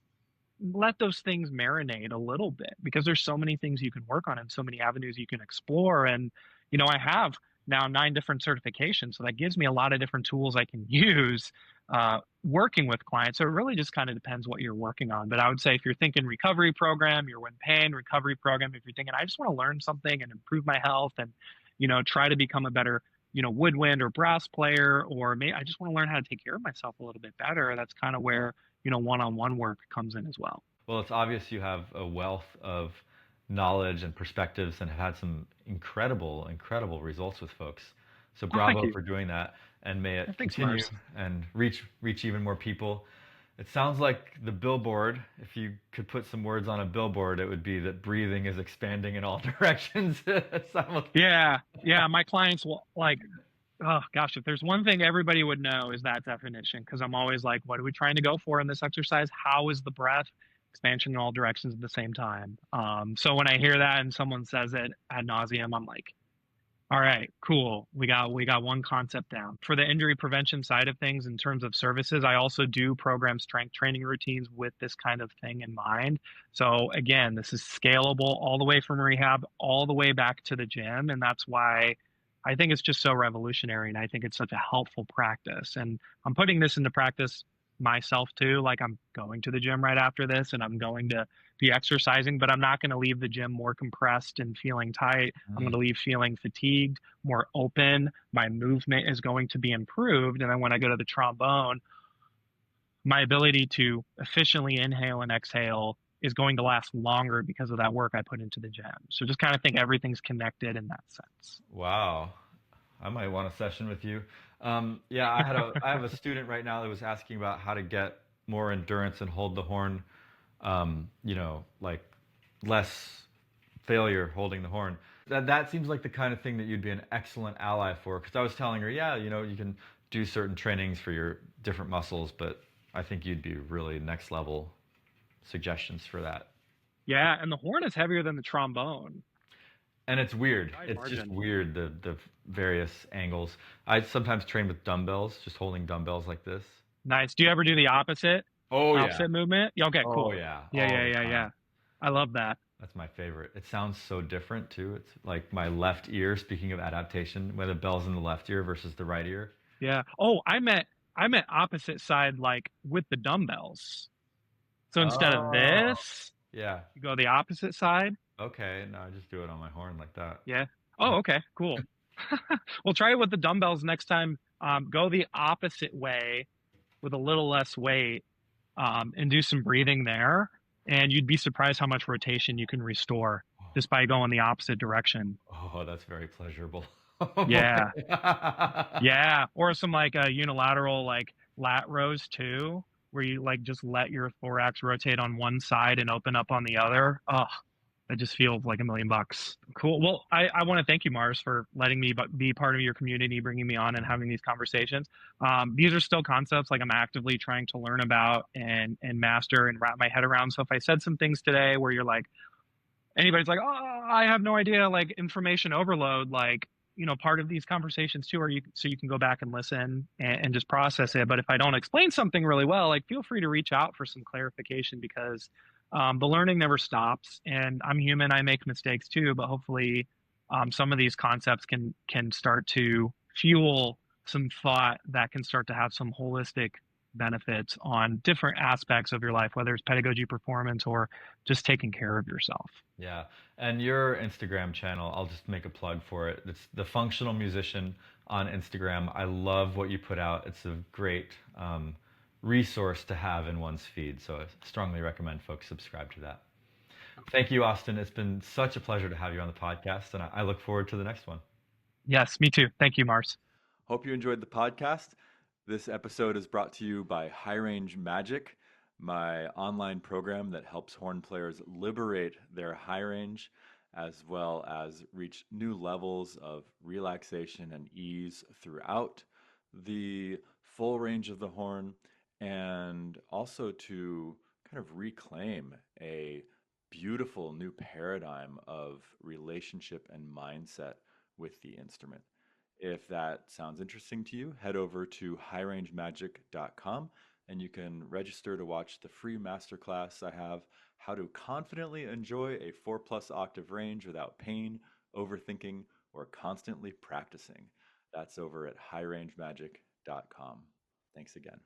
S1: let those things marinate a little bit, because there's so many things you can work on and so many avenues you can explore. And I have now 9 different certifications, so that gives me a lot of different tools I can use working with clients. So it really just kind of depends what you're working on. But I would say if you're thinking recovery program, you're in pain recovery program, if you're thinking I just want to learn something and improve my health and try to become a better woodwind or brass player, or maybe I just want to learn how to take care of myself a little bit better, that's kind of where one-on-one work comes in as well.
S2: Well, it's obvious you have a wealth of knowledge and perspectives and have had some incredible results with folks. So
S1: Oh, thank
S2: bravo
S1: you.
S2: for doing that, and may it
S1: Well, thanks,
S2: continue
S1: Mars.
S2: and reach even more people. It sounds like the billboard, if you could put some words on a billboard, it would be that breathing is expanding in all directions.
S1: Yeah, yeah. My clients will like, oh gosh, if there's one thing everybody would know is that definition, because I'm always like, what are we trying to go for in this exercise? How is the breath expansion in all directions at the same time? So when I hear that and someone says it ad nauseum, I'm like, all right, cool. We got one concept down. For the injury prevention side of things, in terms of services, I also do program strength training routines with this kind of thing in mind. So again, this is scalable all the way from rehab all the way back to the gym, and that's why I think it's just so revolutionary, and I think it's such a helpful practice. And I'm putting this into practice myself too. Like I'm going to the gym right after this, and I'm going to be exercising, but I'm not going to leave the gym more compressed and feeling tight. I'm going to leave feeling fatigued, more open. My movement is going to be improved. And then when I go to the trombone, my ability to efficiently inhale and exhale is going to last longer because of that work I put into the gym. So just kind of think everything's connected in that sense.
S2: Wow. I might want a session with you. Yeah, I have a student right now that was asking about how to get more endurance and hold the horn. Like less failure holding the horn. That seems like the kind of thing that you'd be an excellent ally for. Because I was telling her, yeah, you can do certain trainings for your different muscles, but I think you'd be really next level suggestions for that.
S1: Yeah, and the horn is heavier than the trombone.
S2: And it's weird.
S1: Wide
S2: It's just
S1: margin.
S2: weird the various angles. I sometimes train with dumbbells, just holding dumbbells like this.
S1: Nice. Do you ever do the opposite?
S2: Oh yeah.
S1: Opposite movement? Yeah, okay,
S2: Oh
S1: cool.
S2: yeah.
S1: Yeah,
S2: All
S1: yeah,
S2: the
S1: yeah,
S2: time.
S1: yeah. I love that.
S2: That's my favorite. It sounds so different too. It's like my left ear, speaking of adaptation, where the bell's in the left ear versus the right ear.
S1: Yeah. Oh, I meant opposite side like with the dumbbells. So instead of
S2: Oh.
S1: this,
S2: Yeah.
S1: you go the opposite side.
S2: Okay. No, I just do it on my horn like that.
S1: Yeah. Oh, okay, cool. We'll try it with the dumbbells next time. Go the opposite way with a little less weight, and do some breathing there. And you'd be surprised how much rotation you can restore just by going the opposite direction.
S2: Oh, that's very pleasurable. Oh
S1: Yeah.
S2: boy.
S1: Yeah, or some like unilateral like lat rows too, where you like just let your thorax rotate on one side and open up on the other. Oh, that just feels like $1,000,000. Cool. Well, I want to thank you, Mars, for letting me be part of your community, bringing me on and having these conversations. These are still concepts like I'm actively trying to learn about and master and wrap my head around. So if I said some things today where you're like, anybody's like, oh, I have no idea, like information overload, like, part of these conversations too, are you, so you can go back and listen and just process it. But if I don't explain something really well, like feel free to reach out for some clarification because the learning never stops. And I'm human, I make mistakes too, but hopefully some of these concepts can start to fuel some thought that can start to have some holistic benefits on different aspects of your life, whether it's pedagogy, performance, or just taking care of yourself.
S2: Yeah. And your Instagram channel, I'll just make a plug for it. It's the Functional Musician on Instagram. I love what you put out. It's a great resource to have in one's feed. So I strongly recommend folks subscribe to that. Thank you, Austin. It's been such a pleasure to have you on the podcast, and I look forward to the next one.
S1: Yes, me too. Thank you, Mars.
S2: Hope you enjoyed the podcast. This episode is brought to you by High Range Magic, my online program that helps horn players liberate their high range as well as reach new levels of relaxation and ease throughout the full range of the horn, and also to kind of reclaim a beautiful new paradigm of relationship and mindset with the instrument. If that sounds interesting to you, head over to highrangemagic.com and you can register to watch the free masterclass I have, How to Confidently Enjoy a 4+ Octave Range Without Pain, Overthinking, or Constantly Practicing. That's over at highrangemagic.com. Thanks again.